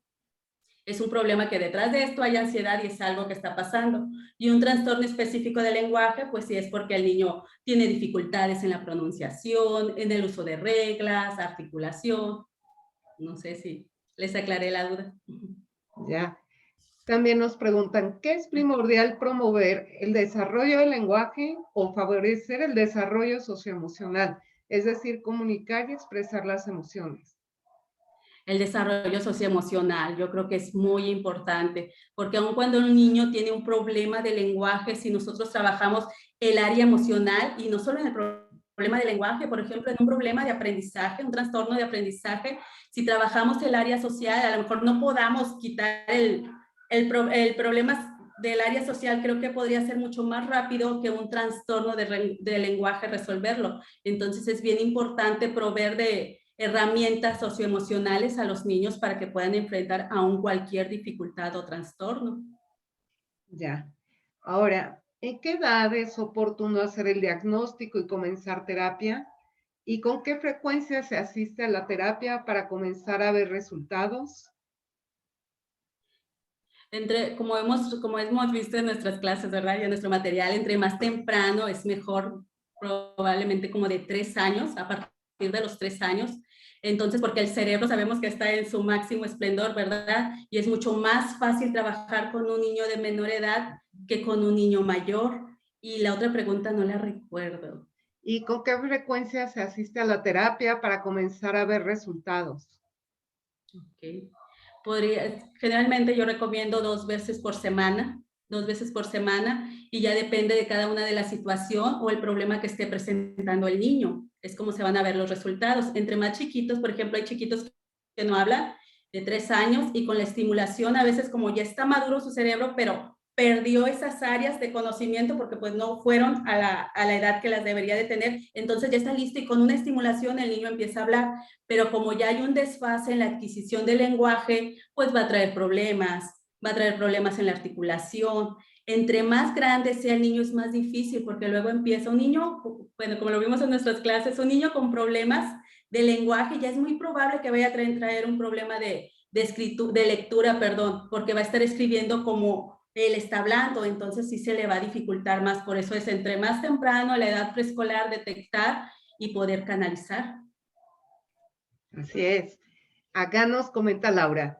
Es un problema que detrás de esto hay ansiedad y es algo que está pasando. Y un trastorno específico del lenguaje, pues sí es porque el niño tiene dificultades en la pronunciación, en el uso de reglas, articulación. No sé si les aclaré la duda. Ya. También nos preguntan, ¿qué es primordial promover? ¿El desarrollo del lenguaje o favorecer el desarrollo socioemocional? Es decir, comunicar y expresar las emociones. El desarrollo socioemocional, yo creo que es muy importante, porque aun cuando un niño tiene un problema de lenguaje, si nosotros trabajamos el área emocional, y no solo en el problema de lenguaje, por ejemplo, en un problema de aprendizaje, un trastorno de aprendizaje, si trabajamos el área social, a lo mejor no podamos quitar el problema del área social, creo que podría ser mucho más rápido que un trastorno de lenguaje resolverlo. Entonces es bien importante proveer de herramientas socioemocionales a los niños para que puedan enfrentar aún cualquier dificultad o trastorno. Ya. Ahora, ¿en qué edad es oportuno hacer el diagnóstico y comenzar terapia? ¿Y con qué frecuencia se asiste a la terapia para comenzar a ver resultados? Como hemos visto en nuestras clases, ¿verdad? Y en nuestro material, entre más temprano es mejor, probablemente como de 3 años, a partir de los 3 años. Entonces, porque el cerebro sabemos que está en su máximo esplendor, ¿verdad? Y es mucho más fácil trabajar con un niño de menor edad que con un niño mayor. Y la otra pregunta no la recuerdo. ¿Y con qué frecuencia se asiste a la terapia para comenzar a ver resultados? Ok. Generalmente yo recomiendo 2 veces por semana, y ya depende de cada una de la situación o el problema que esté presentando el niño. Es como se van a ver los resultados. Entre más chiquitos, por ejemplo, hay chiquitos que no hablan de 3 años y con la estimulación a veces como ya está maduro su cerebro, pero perdió esas áreas de conocimiento porque pues no fueron a la edad que las debería de tener, entonces ya está listo y con una estimulación el niño empieza a hablar, pero como ya hay un desfase en la adquisición del lenguaje, pues va a traer problemas en la articulación. Entre más grande sea el niño es más difícil porque luego empieza un niño, bueno, como lo vimos en nuestras clases, un niño con problemas de lenguaje ya es muy probable que vaya a traer un problema de de lectura, perdón, porque va a estar escribiendo como él está hablando, entonces sí se le va a dificultar más. Por eso es entre más temprano, a la edad preescolar, detectar y poder canalizar. Así es. Acá nos comenta Laura,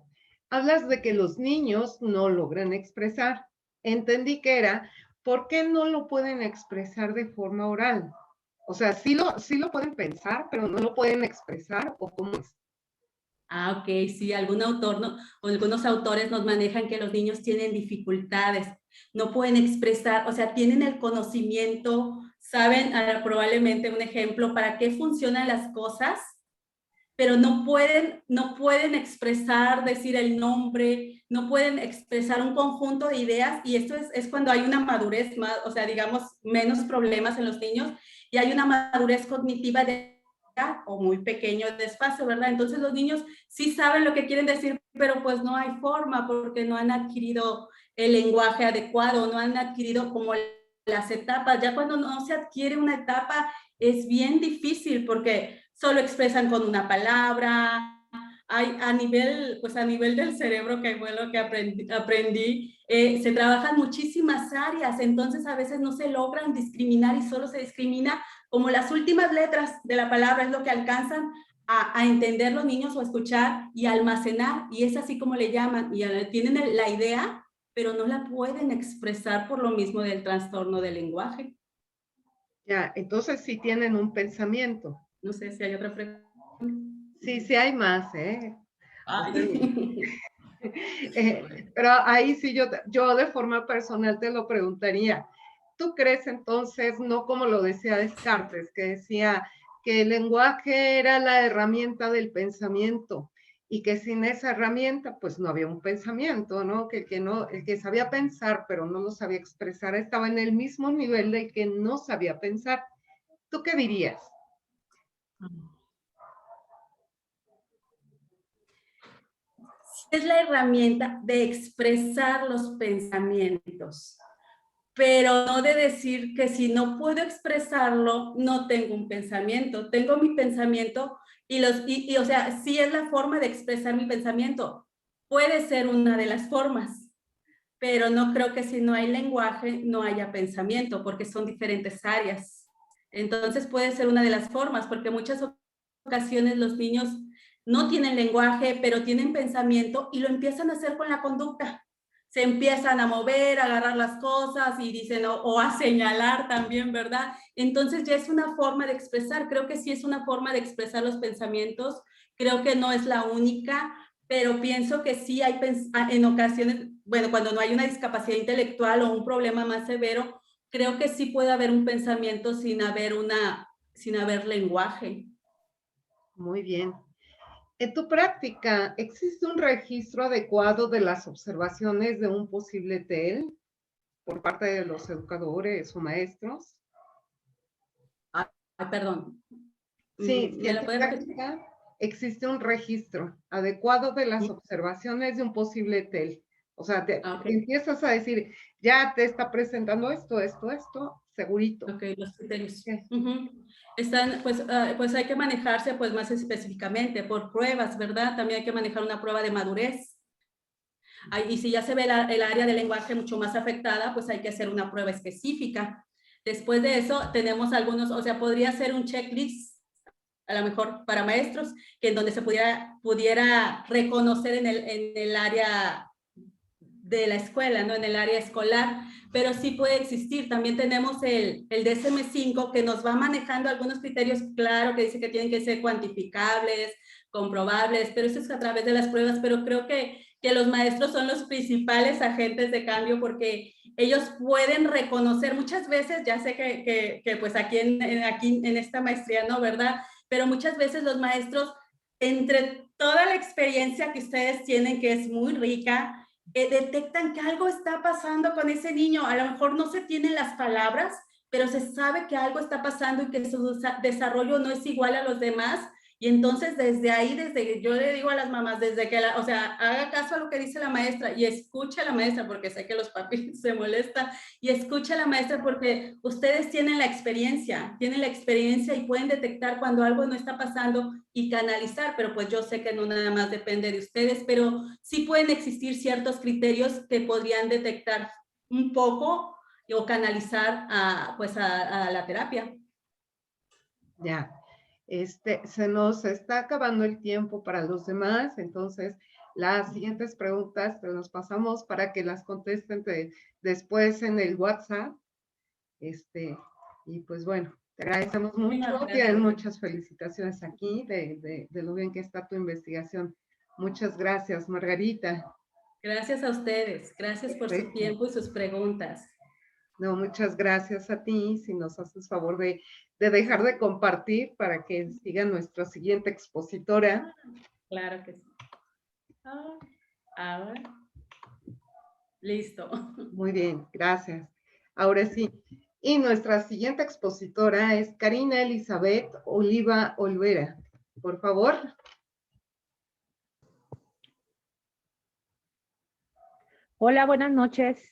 hablas de que los niños no logran expresar. Entendí que era, ¿por qué no lo pueden expresar de forma oral? O sea, sí lo pueden pensar, pero no lo pueden expresar, ¿o cómo es? Ah, ok, sí, algún autor, ¿no? O algunos autores nos manejan que los niños tienen dificultades, no pueden expresar, o sea, tienen el conocimiento, saben probablemente un ejemplo para qué funcionan las cosas, pero no pueden expresar, decir el nombre, no pueden expresar un conjunto de ideas, y esto es cuando hay una madurez más, o sea, digamos, menos problemas en los niños, y hay una madurez cognitiva o muy pequeño desfase, ¿verdad? Entonces los niños sí saben lo que quieren decir, pero pues no hay forma porque no han adquirido el lenguaje adecuado, no han adquirido como las etapas. Ya cuando no se adquiere una etapa es bien difícil porque solo expresan con una palabra. Hay a nivel del cerebro, que fue lo que aprendí, se trabajan muchísimas áreas, entonces a veces no se logran discriminar y solo se discrimina como las últimas letras de la palabra, es lo que alcanzan a entender los niños o a escuchar y a almacenar, y es así como le llaman, y tienen la idea, pero no la pueden expresar por lo mismo del trastorno del lenguaje. Ya, entonces sí tienen un pensamiento. No sé si hay otra pregunta. Sí hay más, ¿eh? Bueno. Pero ahí sí yo de forma personal te lo preguntaría. ¿Tú crees entonces, no como lo decía Descartes, que decía que el lenguaje era la herramienta del pensamiento y que sin esa herramienta pues no había un pensamiento, ¿no? Que el que sabía pensar pero no lo sabía expresar estaba en el mismo nivel del que no sabía pensar? ¿Tú qué dirías? Es la herramienta de expresar los pensamientos, pero no de decir que si no puedo expresarlo, no tengo un pensamiento. Tengo mi pensamiento y o sea, sí es la forma de expresar mi pensamiento. Puede ser una de las formas, pero no creo que si no hay lenguaje, no haya pensamiento, porque son diferentes áreas. Entonces puede ser una de las formas, porque muchas ocasiones los niños no tienen lenguaje, pero tienen pensamiento y lo empiezan a hacer con la conducta. Se empiezan a mover, a agarrar las cosas y dicen, o a señalar también, ¿verdad? Entonces ya es una forma de expresar, creo que sí es una forma de expresar los pensamientos, creo que no es la única, pero pienso que sí hay en ocasiones, bueno, cuando no hay una discapacidad intelectual o un problema más severo, creo que sí puede haber un pensamiento sin haber lenguaje. Muy bien. En tu práctica, ¿existe un registro adecuado de las observaciones de un posible TEL por parte de los educadores o maestros? Ay, perdón. Sí, si en tu práctica existe un registro adecuado de las observaciones de un posible TEL. O sea, te empiezas a decir, ya te está presentando esto, segurito. Ok, los criterios. Están, pues hay que manejarse pues más específicamente por pruebas, ¿verdad? También hay que manejar una prueba de madurez. Y si ya se ve el área del lenguaje mucho más afectada, pues hay que hacer una prueba específica. Después de eso tenemos algunos, o sea, podría ser un checklist, a lo mejor para maestros, que en donde se pudiera reconocer en el área de la escuela, ¿no? En el área escolar, pero sí puede existir. También tenemos el DSM-5 que nos va manejando algunos criterios, claro, que dice que tienen que ser cuantificables, comprobables, pero eso es a través de las pruebas, pero creo que los maestros son los principales agentes de cambio porque ellos pueden reconocer muchas veces, ya sé que pues aquí en esta maestría, ¿no? ¿Verdad? Pero muchas veces los maestros, entre toda la experiencia que ustedes tienen, que es muy rica, detectan que algo está pasando con ese niño. A lo mejor no se tienen las palabras, pero se sabe que algo está pasando y que su desarrollo no es igual a los demás. Y entonces desde ahí, yo le digo a las mamás, desde que, o sea, haga caso a lo que dice la maestra y escuche a la maestra, porque sé que los papis se molestan, y escuche a la maestra porque ustedes tienen la experiencia y pueden detectar cuando algo no está pasando y canalizar, pero pues yo sé que no nada más depende de ustedes, pero sí pueden existir ciertos criterios que podrían detectar un poco o canalizar a la terapia. Ya. Se nos está acabando el tiempo para los demás, entonces las siguientes preguntas te las pasamos para que las contesten después en el WhatsApp. Y pues bueno, te agradecemos mucho, tienen muchas felicitaciones aquí de lo bien que está tu investigación. Muchas gracias, Margarita. Gracias a ustedes, gracias por su tiempo y sus preguntas. No, muchas gracias a ti, si nos haces favor de dejar de compartir para que siga nuestra siguiente expositora. Claro que sí. Ahora. Listo. Muy bien, gracias. Ahora sí. Y nuestra siguiente expositora es Karina Elizabeth Oliva Olvera. Por favor. Hola, buenas noches.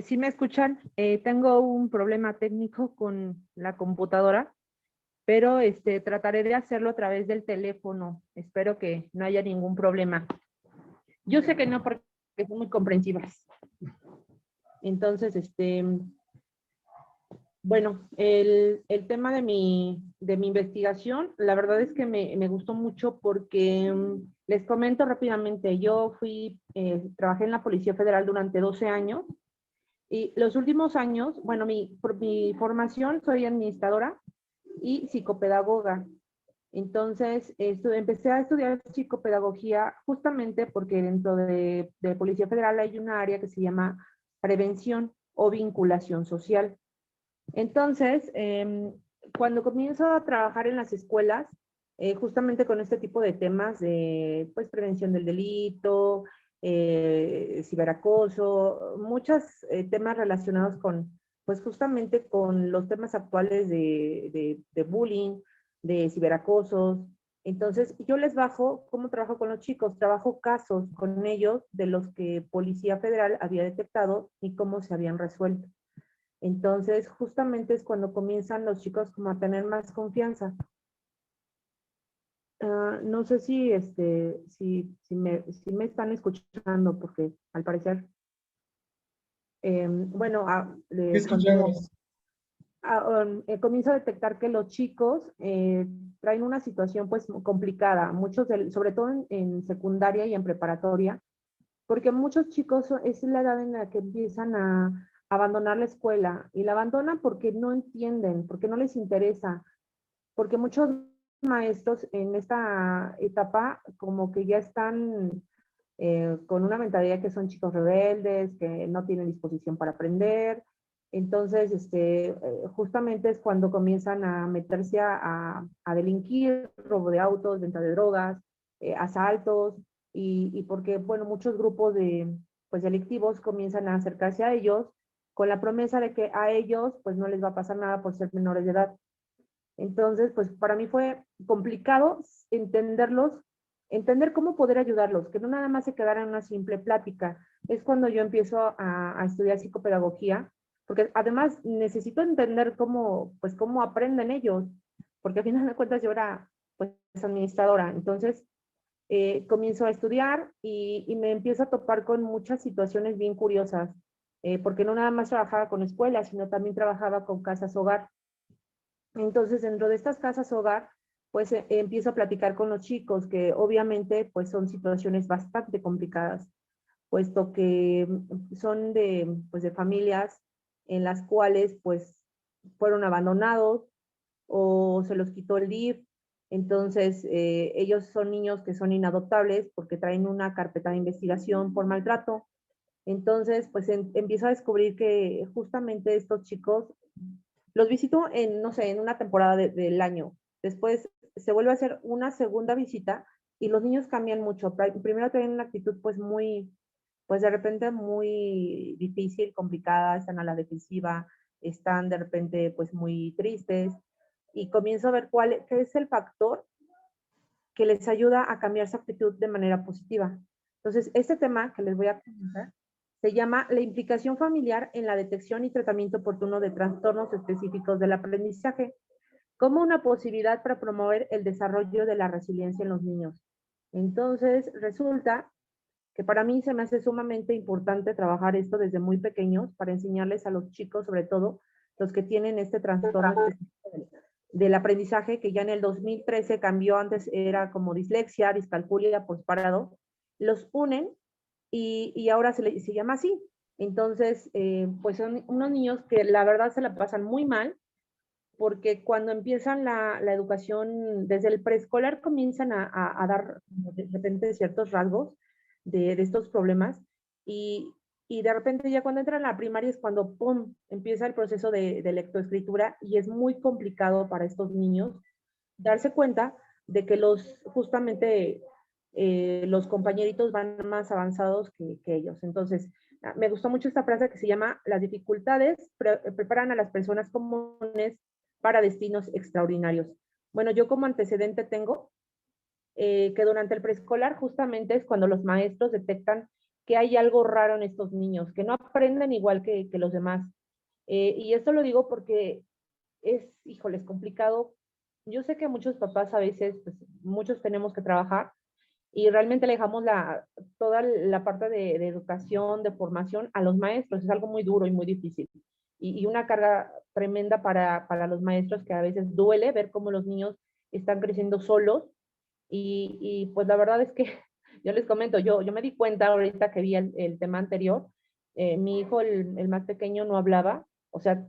¿Sí me escuchan? Tengo un problema técnico con la computadora, pero trataré de hacerlo a través del teléfono. Espero que no haya ningún problema. Yo sé que no, porque son muy comprensivas. Entonces, bueno, el tema de mi investigación, la verdad es que me gustó mucho porque les comento rápidamente. Yo trabajé en la Policía Federal durante 12 años. Y los últimos años, bueno, por mi formación soy administradora y psicopedagoga. Entonces, empecé a estudiar psicopedagogía justamente porque dentro de Policía Federal hay una área que se llama prevención o vinculación social. Entonces, cuando comienzo a trabajar en las escuelas, justamente con este tipo de temas de pues, prevención del delito, ciberacoso, muchos temas relacionados con, pues justamente con los temas actuales de bullying, de ciberacosos. Entonces, yo les bajo, ¿cómo trabajo con los chicos? Trabajo casos con ellos de los que Policía Federal había detectado y cómo se habían resuelto. Entonces, justamente es cuando comienzan los chicos como a tener más confianza. No sé si me están escuchando, porque al parecer, bueno, les continúo. Comienzo a detectar que los chicos traen una situación pues complicada, sobre todo en secundaria y en preparatoria, porque muchos chicos es la edad en la que empiezan a abandonar la escuela, y la abandonan porque no entienden, porque no les interesa, porque muchos maestros en esta etapa como que ya están con una mentalidad que son chicos rebeldes, que no tienen disposición para aprender. Entonces, justamente es cuando comienzan a meterse a delinquir, robo de autos, venta de drogas, asaltos, y porque, bueno, muchos grupos pues, delictivos comienzan a acercarse a ellos con la promesa de que a ellos pues no les va a pasar nada por ser menores de edad. Entonces, pues para mí fue complicado entender cómo poder ayudarlos, que no nada más se quedara en una simple plática. Es cuando yo empiezo a estudiar psicopedagogía, porque además necesito entender pues cómo aprenden ellos, porque al final de cuentas yo era pues administradora. Entonces, comienzo a estudiar y me empiezo a topar con muchas situaciones bien curiosas, porque no nada más trabajaba con escuelas, sino también trabajaba con casas hogar. Entonces, dentro de estas casas hogar, pues empiezo a platicar con los chicos, que obviamente pues son situaciones bastante complicadas, puesto que son pues, de familias en las cuales pues fueron abandonados o se los quitó el DIF. Entonces, ellos son niños que son inadoptables porque traen una carpeta de investigación por maltrato. Entonces, pues empiezo a descubrir que justamente estos chicos los visito no sé, en una temporada del año. Después se vuelve a hacer una segunda visita y los niños cambian mucho. Primero tienen una actitud pues de repente muy difícil, complicada, están a la defensiva, están de repente pues muy tristes, y comienzo a ver qué es el factor que les ayuda a cambiar su actitud de manera positiva. Entonces, este tema que les voy a comentar se llama la implicación familiar en la detección y tratamiento oportuno de trastornos específicos del aprendizaje, como una posibilidad para promover el desarrollo de la resiliencia en los niños. Entonces, resulta que para mí se me hace sumamente importante trabajar esto desde muy pequeños para enseñarles a los chicos, sobre todo los que tienen este trastorno específico del aprendizaje, que ya en el 2013 cambió, antes era como dislexia, discalculia por separado, los unen y ahora se llama así. Entonces, pues son unos niños que la verdad se la pasan muy mal, porque cuando empiezan la educación, desde el preescolar comienzan a dar de repente ciertos rasgos de estos problemas y de repente ya cuando entran a la primaria es cuando ¡pum! Empieza el proceso de lectoescritura y es muy complicado para estos niños darse cuenta de que justamente los compañeritos van más avanzados que ellos. Entonces, me gustó mucho esta frase que se llama: las dificultades preparan a las personas comunes para destinos extraordinarios. Bueno, yo como antecedente tengo que durante el preescolar justamente es cuando los maestros detectan que hay algo raro en estos niños, que no aprenden igual que los demás. Y esto lo digo porque híjole, es complicado. Yo sé que muchos papás a veces, pues, muchos tenemos que trabajar y realmente le dejamos toda la parte de educación, de formación a los maestros. Es algo muy duro y muy difícil. Y una carga tremenda para los maestros, que a veces duele ver cómo los niños están creciendo solos. Y pues la verdad es que yo les comento, yo me di cuenta ahorita que vi el tema anterior. Mi hijo, el más pequeño, no hablaba. O sea,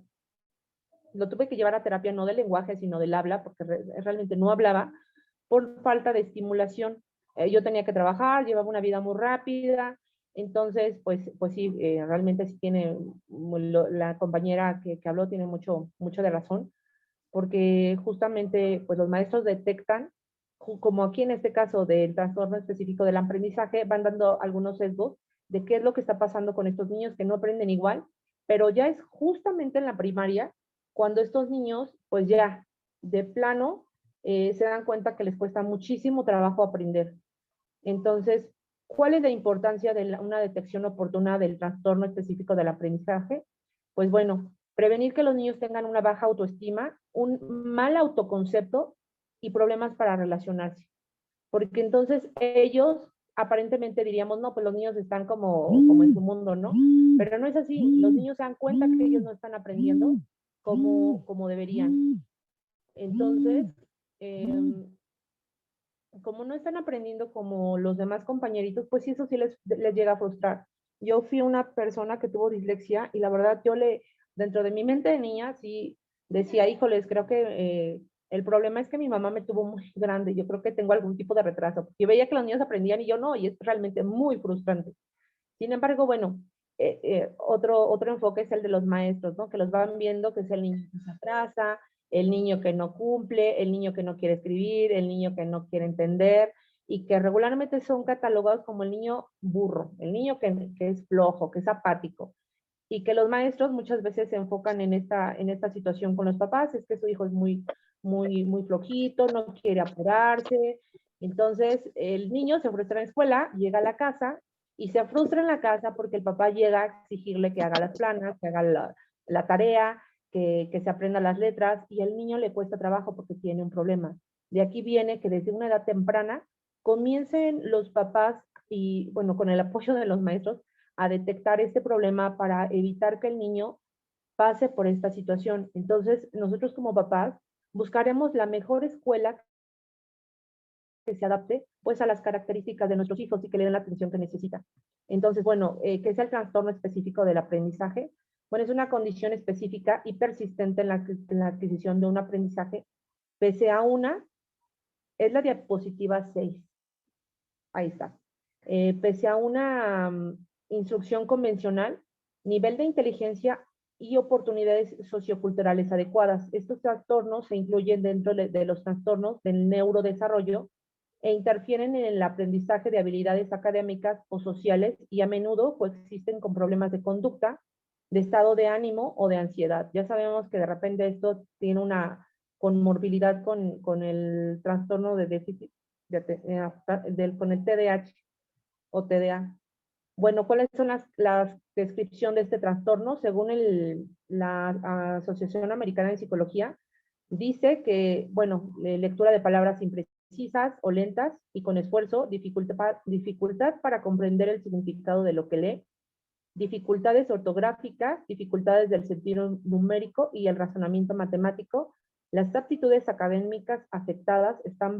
lo tuve que llevar a terapia no del lenguaje, sino del habla, porque realmente no hablaba por falta de estimulación. Yo tenía que trabajar, llevaba una vida muy rápida, entonces, pues sí, realmente sí tiene, la compañera que habló tiene mucho de razón, porque justamente pues los maestros detectan, como aquí en este caso del trastorno específico del aprendizaje, van dando algunos sesgos de qué es lo que está pasando con estos niños que no aprenden igual, pero ya es justamente en la primaria cuando estos niños pues ya de plano se dan cuenta que les cuesta muchísimo trabajo aprender. Entonces, ¿cuál es la importancia de una detección oportuna del trastorno específico del aprendizaje? Pues bueno, prevenir que los niños tengan una baja autoestima, un mal autoconcepto y problemas para relacionarse. Porque entonces ellos aparentemente diríamos, no, pues los niños están como en su mundo, ¿no? Pero no es así. Los niños se dan cuenta que ellos no están aprendiendo como deberían. Entonces, como no están aprendiendo como los demás compañeritos, pues sí, eso sí les llega a frustrar. Yo fui una persona que tuvo dislexia y la verdad dentro de mi mente de niña, sí decía, híjoles, creo que el problema es que mi mamá me tuvo muy grande, yo creo que tengo algún tipo de retraso. Yo veía que los niños aprendían y yo no, y es realmente muy frustrante. Sin embargo, bueno, otro enfoque es el de los maestros, ¿no? Que los van viendo, que es el niño que se atrasa, el niño que no cumple, el niño que no quiere escribir, el niño que no quiere entender, y que regularmente son catalogados como el niño burro, el niño que es flojo, que es apático, y que los maestros muchas veces se enfocan en esta situación con los papás, es que su hijo es muy flojito, no quiere apurarse. Entonces el niño se frustra en la escuela, llega a la casa y se frustra en la casa porque el papá llega a exigirle que haga las planas, que haga la tarea, que se aprenda las letras, y al niño le cuesta trabajo porque tiene un problema. De aquí viene que desde una edad temprana comiencen los papás y, bueno, con el apoyo de los maestros, a detectar este problema para evitar que el niño pase por esta situación. Entonces, nosotros como papás buscaremos la mejor escuela que se adapte pues a las características de nuestros hijos y que le den la atención que necesitan. Entonces, bueno, ¿qué es el trastorno específico del aprendizaje? Bueno, es una condición específica y persistente en la adquisición de un aprendizaje, pese a es la diapositiva 6. Ahí está. Pese a una instrucción convencional, nivel de inteligencia y oportunidades socioculturales adecuadas. Estos trastornos se incluyen dentro de los trastornos del neurodesarrollo e interfieren en el aprendizaje de habilidades académicas o sociales y a menudo coexisten con problemas de conducta, de estado de ánimo o de ansiedad. Ya sabemos que de repente esto tiene una comorbilidad con el trastorno de déficit con el TDAH o TDA. Bueno, ¿cuáles son las descripción de este trastorno? Según la Asociación Americana de Psicología, dice que, bueno, lectura de palabras imprecisas o lentas y con esfuerzo, dificultad para comprender el significado de lo que lee, dificultades ortográficas, dificultades del sentido numérico y el razonamiento matemático. Las aptitudes académicas afectadas están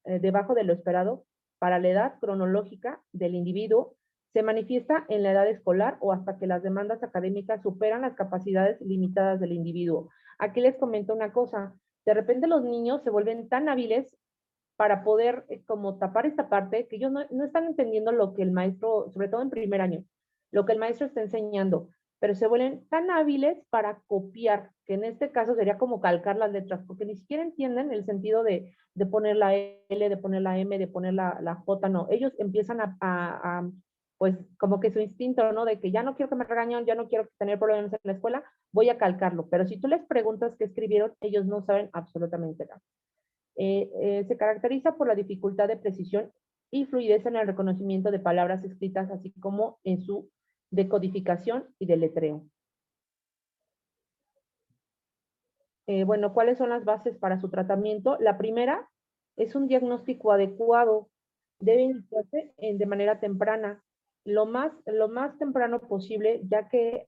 debajo de lo esperado para la edad cronológica del individuo. Se manifiesta en la edad escolar o hasta que las demandas académicas superan las capacidades limitadas del individuo. Aquí les comento una cosa. De repente los niños se vuelven tan hábiles para poder como tapar esta parte que ellos no están entendiendo lo que el maestro, sobre todo en primer año, lo que el maestro está enseñando, pero se vuelven tan hábiles para copiar, que en este caso sería como calcar las letras, porque ni siquiera entienden el sentido de poner la L, de poner la M, de poner la J, no. Ellos empiezan pues como que su instinto, ¿no? De que ya no quiero que me regañen, ya no quiero tener problemas en la escuela, voy a calcarlo. Pero si tú les preguntas qué escribieron, ellos no saben absolutamente nada. Se caracteriza por la dificultad de precisión y fluidez en el reconocimiento de palabras escritas, así como en su decodificación y deletreo. Bueno, ¿cuáles son las bases para su tratamiento? La primera es un diagnóstico adecuado. Debe iniciarse de manera temprana, lo más temprano posible, ya que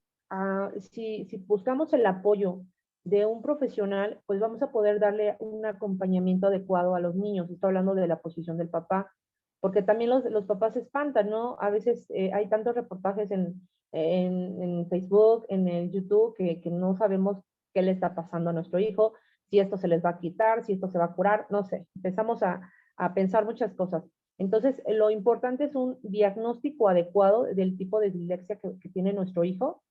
si buscamos el apoyo de un profesional, pues vamos a poder darle un acompañamiento adecuado a los niños. Estoy hablando de la posición del papá, porque también los papás se espantan, ¿no? A veces hay tantos reportajes en Facebook, en el YouTube, que no sabemos qué le está pasando a nuestro hijo, si esto se les va a quitar, si esto se va a curar, no sé. Empezamos a pensar muchas cosas. Entonces, lo importante es un diagnóstico adecuado del tipo de dislexia que tiene nuestro hijo.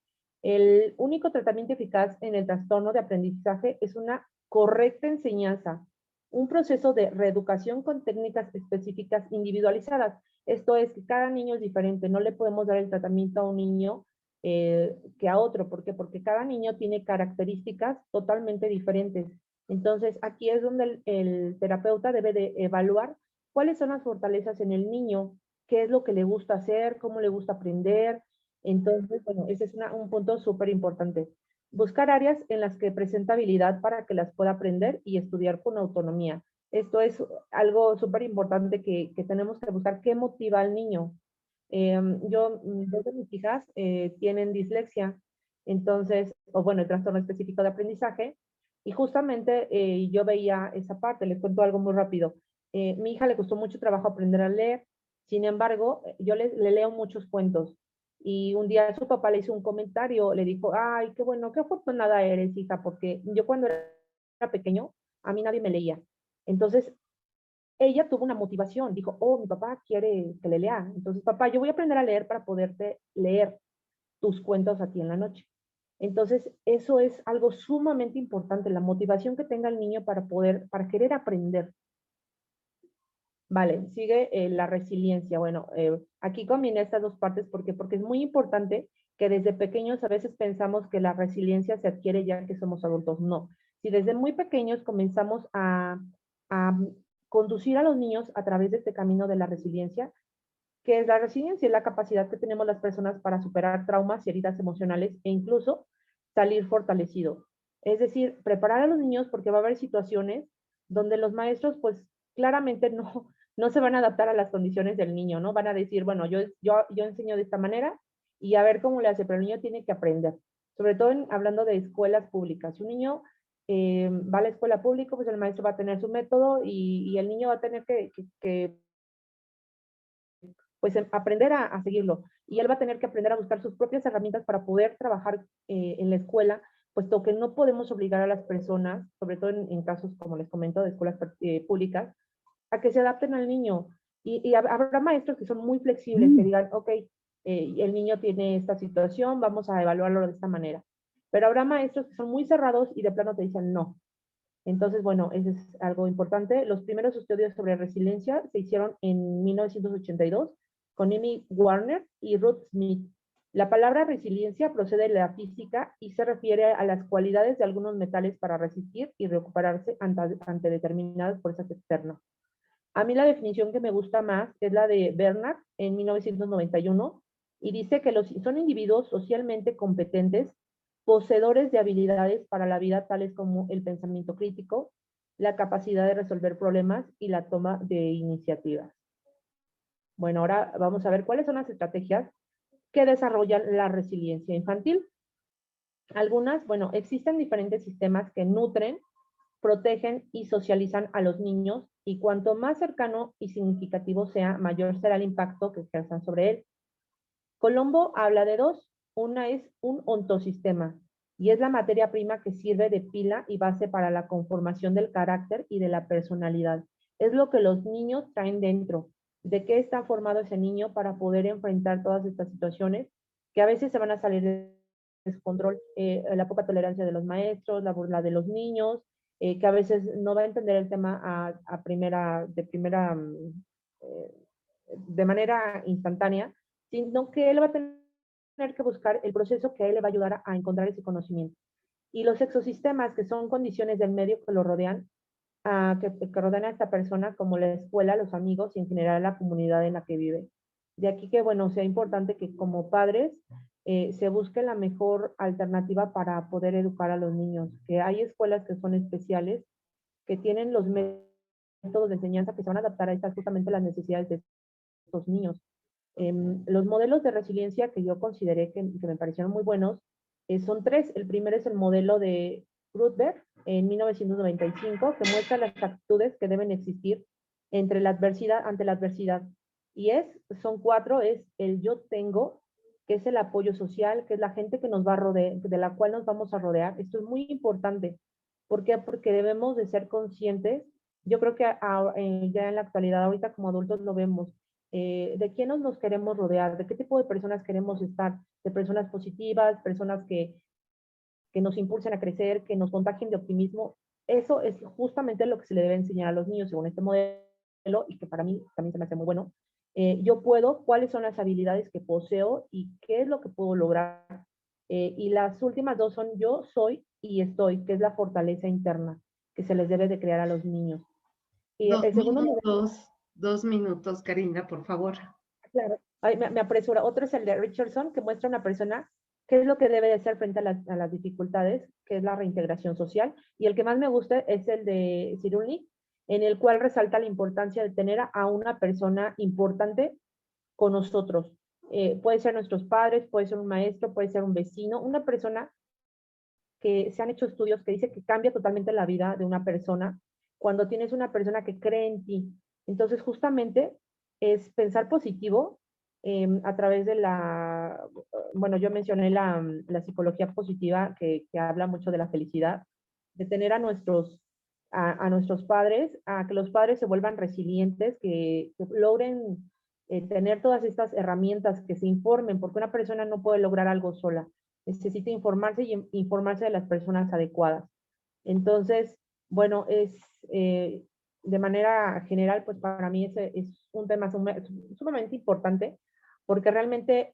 El único tratamiento eficaz en el trastorno de aprendizaje es una correcta enseñanza, un proceso de reeducación con técnicas específicas individualizadas. Esto es que cada niño es diferente, no le podemos dar el tratamiento a un niño que a otro. ¿Por qué? Porque cada niño tiene características totalmente diferentes. Entonces, aquí es donde el terapeuta debe de evaluar cuáles son las fortalezas en el niño, qué es lo que le gusta hacer, cómo le gusta aprender. Entonces, bueno, ese es un punto súper importante. Buscar áreas en las que presenta habilidad para que las pueda aprender y estudiar con autonomía. Esto es algo súper importante que tenemos que buscar qué motiva al niño. Dos de mis hijas tienen dislexia, entonces, o bueno, el trastorno específico de aprendizaje, y justamente yo veía esa parte. Les cuento algo muy rápido. Mi hija le costó mucho trabajo aprender a leer, sin embargo, yo le leo muchos cuentos, y un día su papá le hizo un comentario, le dijo, ay, qué bueno, qué afortunada eres, hija, porque yo cuando era pequeño, a mí nadie me leía. Entonces, ella tuvo una motivación, dijo, oh, mi papá quiere que le lea. Entonces, papá, yo voy a aprender a leer para poderte leer tus cuentos a ti en la noche. Entonces, eso es algo sumamente importante, la motivación que tenga el niño para querer aprender. Vale, sigue la resiliencia. Bueno, aquí combiné estas dos partes porque es muy importante que desde pequeños a veces pensamos que la resiliencia se adquiere ya que somos adultos. No, si desde muy pequeños comenzamos a conducir a los niños a través de este camino de la resiliencia, que es la resiliencia, es la capacidad que tenemos las personas para superar traumas y heridas emocionales e incluso salir fortalecidos. Es decir, preparar a los niños porque va a haber situaciones donde los maestros pues claramente no se van a adaptar a las condiciones del niño, ¿no? Van a decir, bueno, yo enseño de esta manera y a ver cómo le hace, pero el niño tiene que aprender. Sobre todo hablando de escuelas públicas. Si un niño va a la escuela pública, pues el maestro va a tener su método y el niño va a tener que pues aprender a seguirlo. Y él va a tener que aprender a buscar sus propias herramientas para poder trabajar en la escuela, puesto que no podemos obligar a las personas, sobre todo en casos, como les comento, de escuelas públicas, a que se adapten al niño. Y habrá maestros que son muy flexibles, que digan, ok, el niño tiene esta situación, vamos a evaluarlo de esta manera. Pero habrá maestros que son muy cerrados y de plano te dicen no. Entonces, bueno, eso es algo importante. Los primeros estudios sobre resiliencia se hicieron en 1982 con Amy Warner y Ruth Smith. La palabra resiliencia procede de la física y se refiere a las cualidades de algunos metales para resistir y recuperarse ante determinadas fuerzas externas. A mí la definición que me gusta más es la de Bernard en 1991 y dice que son individuos socialmente competentes, poseedores de habilidades para la vida tales como el pensamiento crítico, la capacidad de resolver problemas y la toma de iniciativas. Bueno, ahora vamos a ver cuáles son las estrategias que desarrollan la resiliencia infantil. Algunas, bueno, existen diferentes sistemas que nutren, protegen y socializan a los niños y cuanto más cercano y significativo sea, mayor será el impacto que ejerzan sobre él. Colombo habla de dos. Una es un ontosistema y es la materia prima que sirve de pila y base para la conformación del carácter y de la personalidad. Es lo que los niños traen dentro. ¿De qué está formado ese niño para poder enfrentar todas estas situaciones que a veces se van a salir de su control? La poca tolerancia de los maestros, la burla de los niños, que a veces no va a entender el tema de manera instantánea, sino que él va a tener que buscar el proceso que a él le va a ayudar a encontrar ese conocimiento. Y los exosistemas, que son condiciones del medio que lo rodean, que rodean a esta persona, como la escuela, los amigos y en general la comunidad en la que vive. De aquí que, bueno, sea importante que como padres se busque la mejor alternativa para poder educar a los niños, que hay escuelas que son especiales, que tienen los métodos de enseñanza que se van a adaptar a estas justamente las necesidades de estos niños. Los modelos de resiliencia que yo consideré que me parecieron muy buenos son tres. El primero es el modelo de Rutberg en 1995, que muestra las actitudes que deben existir ante la adversidad. Y son cuatro, es el yo tengo, que es el apoyo social, que es la gente que nos va a rodear, de la cual nos vamos a rodear. Esto es muy importante. ¿Por qué? Porque debemos de ser conscientes. Yo creo que ya en la actualidad, ahorita como adultos lo vemos, de quién nos queremos rodear, de qué tipo de personas queremos estar, de personas positivas, personas que nos impulsen a crecer, que nos contagien de optimismo. Eso es justamente lo que se le debe enseñar a los niños según este modelo y que para mí también se me hace muy bueno. Yo puedo, cuáles son las habilidades que poseo y qué es lo que puedo lograr. Y las últimas dos son yo soy y estoy, que es la fortaleza interna que se les debe de crear a los niños. Y el segundo modelo, 2 minutos, Karina, por favor. claro, me apresura. Otro es el de Richardson, que muestra a una persona qué es lo que debe de hacer frente a las dificultades, que es la reintegración social. Y el que más me gusta es el de Cyrulnik, en el cual resalta la importancia de tener a una persona importante con nosotros. Puede ser nuestros padres, puede ser un maestro, puede ser un vecino, una persona que se han hecho estudios que dice que cambia totalmente la vida de una persona cuando tienes una persona que cree en ti. Entonces, justamente es pensar positivo a través de bueno, yo mencioné la psicología positiva que habla mucho de la felicidad, de tener a nuestros padres, a que los padres se vuelvan resilientes, que logren tener todas estas herramientas, que se informen, porque una persona no puede lograr algo sola, necesita informarse y informarse de las personas adecuadas. Entonces, bueno, de manera general, pues para mí ese es un tema sumamente importante, porque realmente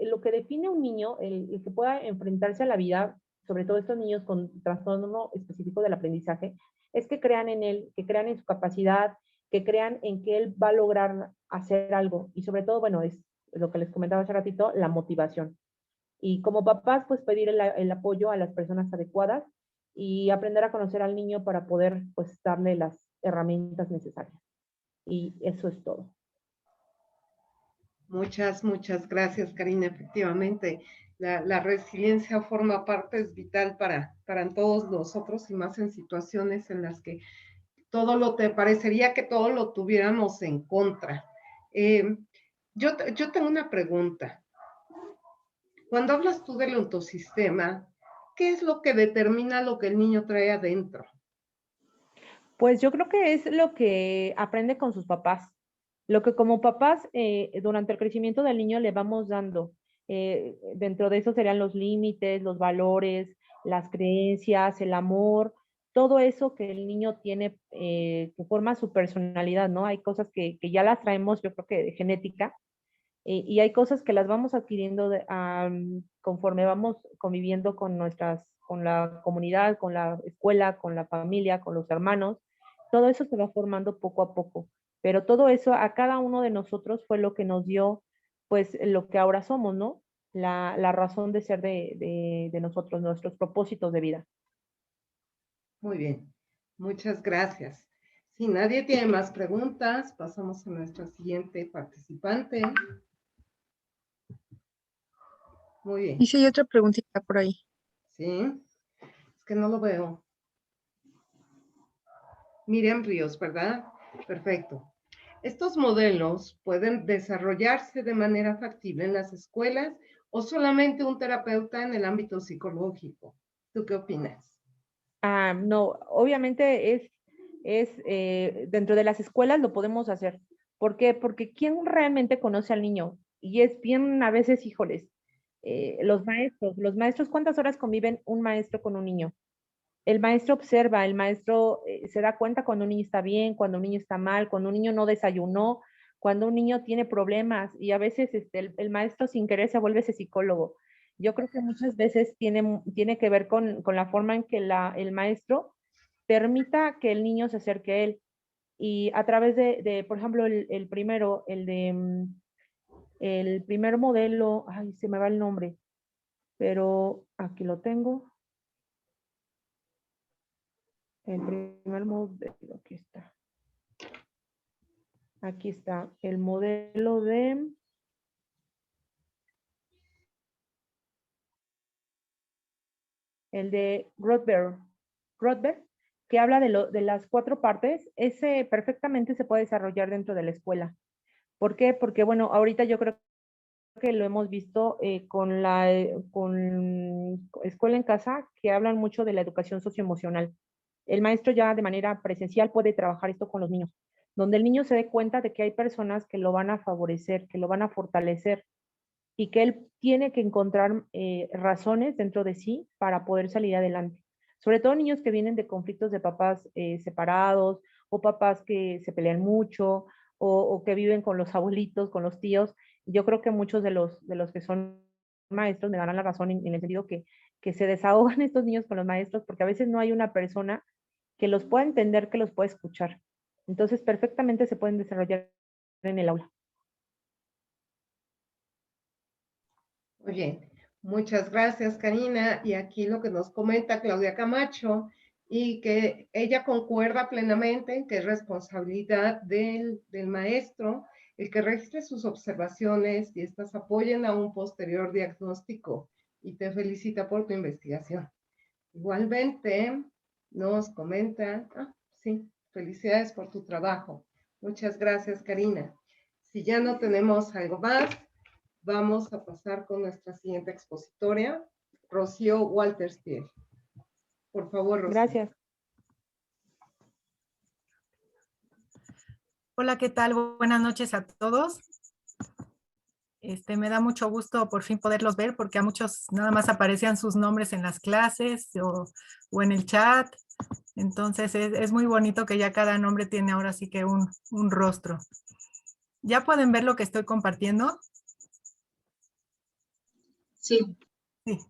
lo que define a un niño, el que pueda enfrentarse a la vida, sobre todo estos niños con trastorno específico del aprendizaje, es que crean en él, que crean en su capacidad, que crean en que él va a lograr hacer algo. Y sobre todo, bueno, es lo que les comentaba hace ratito, la motivación. Y como papás, pues pedir el apoyo a las personas adecuadas y aprender a conocer al niño para poder, pues, darle las herramientas necesarias. Y eso es todo. Muchas gracias, Karina. Efectivamente, la resiliencia forma parte, es vital para todos nosotros y más en situaciones en las que parecería que todo lo tuviéramos en contra. Yo tengo una pregunta. Cuando hablas tú del ontosistema, ¿qué es lo que determina lo que el niño trae adentro? Pues yo creo que es lo que aprende con sus papás, lo que como papás durante el crecimiento del niño le vamos dando. Dentro de eso serían los límites, los valores, las creencias, el amor, todo eso que el niño tiene que forma su personalidad, ¿no? Hay cosas que ya las traemos, yo creo que de genética, y hay cosas que las vamos adquiriendo conforme vamos conviviendo con la comunidad, con la escuela, con la familia, con los hermanos. Todo eso se va formando poco a poco, pero todo eso a cada uno de nosotros fue lo que nos dio, pues, lo que ahora somos, ¿no? La razón de ser de nosotros, nuestros propósitos de vida. Muy bien, muchas gracias. Si nadie tiene más preguntas, pasamos a nuestra siguiente participante. Muy bien. Y si hay otra preguntita por ahí. Sí, es que no lo veo. Miriam Ríos, ¿verdad? Perfecto. ¿Estos modelos pueden desarrollarse de manera factible en las escuelas o solamente un terapeuta en el ámbito psicológico? ¿Tú qué opinas? No, obviamente dentro de las escuelas lo podemos hacer. ¿Por qué? Porque ¿quién realmente conoce al niño? Y es bien a veces, híjoles, los maestros, ¿cuántas horas conviven un maestro con un niño? El maestro observa, el maestro se da cuenta cuando un niño está bien, cuando un niño está mal, cuando un niño no desayunó, cuando un niño tiene problemas y a veces el maestro sin querer se vuelve ese psicólogo. Yo creo que muchas veces tiene que ver con la forma en que el maestro permita que el niño se acerque a él. Y a través por ejemplo, el primero, el primer modelo, ay, se me va el nombre, pero aquí lo tengo. El primer modelo, aquí está. Aquí está el modelo el de Rothberg, que habla de las 4 partes. Ese perfectamente se puede desarrollar dentro de la escuela. ¿Por qué? Porque, bueno, ahorita yo creo que lo hemos visto con Escuela en Casa, que hablan mucho de la educación socioemocional. El maestro ya de manera presencial puede trabajar esto con los niños, donde el niño se dé cuenta de que hay personas que lo van a favorecer, que lo van a fortalecer y que él tiene que encontrar razones dentro de sí para poder salir adelante. Sobre todo niños que vienen de conflictos de papás separados o papás que se pelean mucho o que viven con los abuelitos, con los tíos. Yo creo que muchos de los que son maestros me darán la razón en el sentido que se desahogan estos niños con los maestros porque a veces no hay una persona que los pueda entender, que los pueda escuchar. Entonces, perfectamente se pueden desarrollar en el aula. Muy bien, muchas gracias, Karina. Y aquí lo que nos comenta Claudia Camacho, y que ella concuerda plenamente en que es responsabilidad del maestro el que registre sus observaciones y estas apoyen a un posterior diagnóstico. Y te felicita por tu investigación. Igualmente, nos comenta, sí, felicidades por tu trabajo. Muchas gracias, Karina. Si ya no tenemos algo más, vamos a pasar con nuestra siguiente expositoria, Rocío Walterspiel. Por favor, Rocío. Gracias. Hola, ¿qué tal? Buenas noches a todos. Me da mucho gusto por fin poderlos ver porque a muchos nada más aparecían sus nombres en las clases o en el chat. Entonces es muy bonito que ya cada nombre tiene ahora sí que un rostro. ¿Ya pueden ver lo que estoy compartiendo? Sí.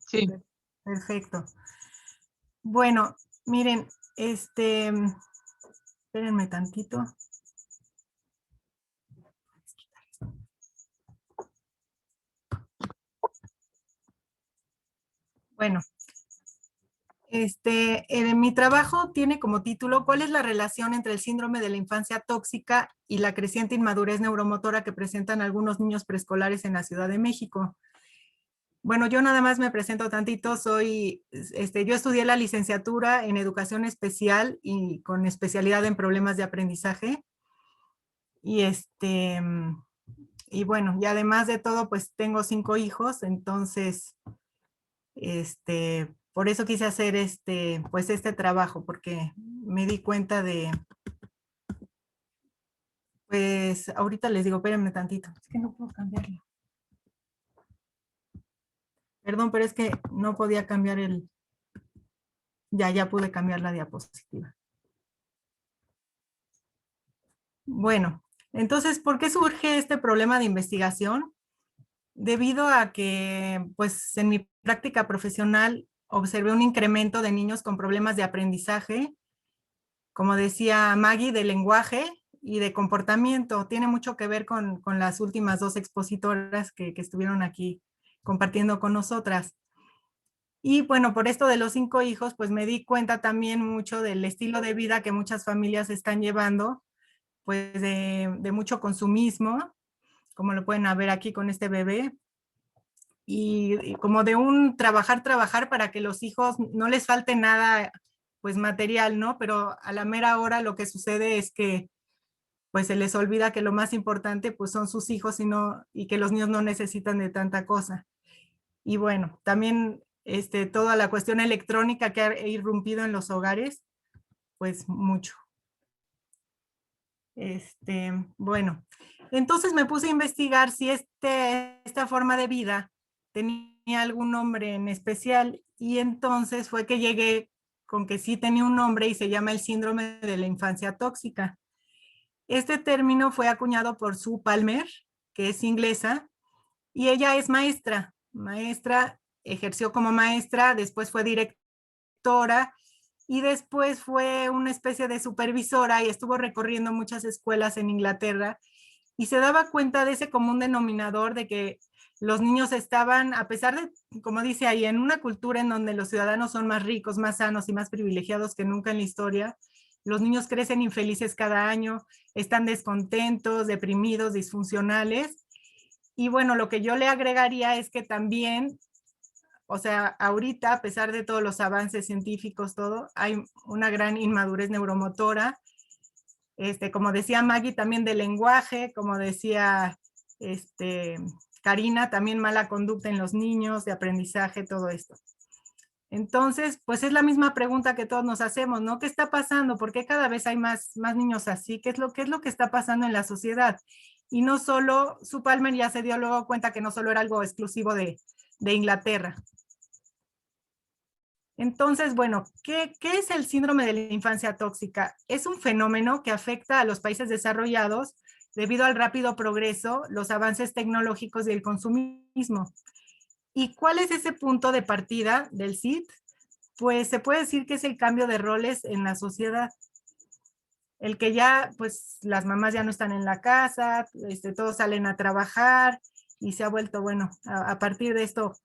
Sí. Perfecto. Bueno, miren, espérenme tantito. Bueno, mi trabajo tiene como título ¿cuál es la relación entre el síndrome de la infancia tóxica y la creciente inmadurez neuromotora que presentan algunos niños preescolares en la Ciudad de México? Bueno, yo nada más me presento tantito, yo estudié la licenciatura en educación especial y con especialidad en problemas de aprendizaje. Y bueno, y además de todo, pues tengo 5 hijos, entonces, por eso quise hacer pues este trabajo, porque me di cuenta de, pues ahorita les digo, espérenme tantito, es que no puedo cambiarlo. Perdón, pero es que no podía cambiar ya pude cambiar la diapositiva. Bueno, entonces, ¿por qué surge este problema de investigación? Debido a que, pues, en mi práctica profesional observé un incremento de niños con problemas de aprendizaje, como decía Maggie, de lenguaje y de comportamiento. Tiene mucho que ver con las últimas dos expositoras que estuvieron aquí compartiendo con nosotras. Y bueno, por esto de los 5 hijos, pues me di cuenta también mucho del estilo de vida que muchas familias están llevando, pues de mucho consumismo, como lo pueden ver aquí con este bebé, y como de un trabajar para que los hijos no les falte nada, pues material, ¿no? Pero a la mera hora lo que sucede es que pues se les olvida que lo más importante pues son sus hijos y que los niños no necesitan de tanta cosa. Y bueno, también toda la cuestión electrónica que ha irrumpido en los hogares, pues mucho. Bueno, entonces me puse a investigar si esta forma de vida tenía algún nombre en especial, y entonces fue que llegué con que sí tenía un nombre y se llama el síndrome de la infancia tóxica. Este término fue acuñado por Sue Palmer, que es inglesa, y ella es maestra, ejerció como maestra, después fue directora y después fue una especie de supervisora y estuvo recorriendo muchas escuelas en Inglaterra y se daba cuenta de ese común denominador de que los niños estaban, a pesar de, como dice ahí, en una cultura en donde los ciudadanos son más ricos, más sanos y más privilegiados que nunca en la historia, los niños crecen infelices cada año, están descontentos, deprimidos, disfuncionales. Y bueno, lo que yo le agregaría es que también, o sea, ahorita, a pesar de todos los avances científicos, todo, hay una gran inmadurez neuromotora, como decía Maggie, también de lenguaje, como decía Karina, también mala conducta en los niños, de aprendizaje, todo esto. Entonces, pues es la misma pregunta que todos nos hacemos, ¿no? ¿Qué está pasando? ¿Por qué cada vez hay más niños así? ¿Qué es lo que está pasando en la sociedad? Y no solo, Sue Palmer ya se dio luego cuenta que no solo era algo exclusivo de Inglaterra. Entonces, bueno, ¿qué es el síndrome de la infancia tóxica? Es un fenómeno que afecta a los países desarrollados debido al rápido progreso, los avances tecnológicos y el consumismo. ¿Y cuál es ese punto de partida del SID? Pues se puede decir que es el cambio de roles en la sociedad. El que ya, pues las mamás ya no están en la casa, todos salen a trabajar y se ha vuelto, bueno, a partir de esto,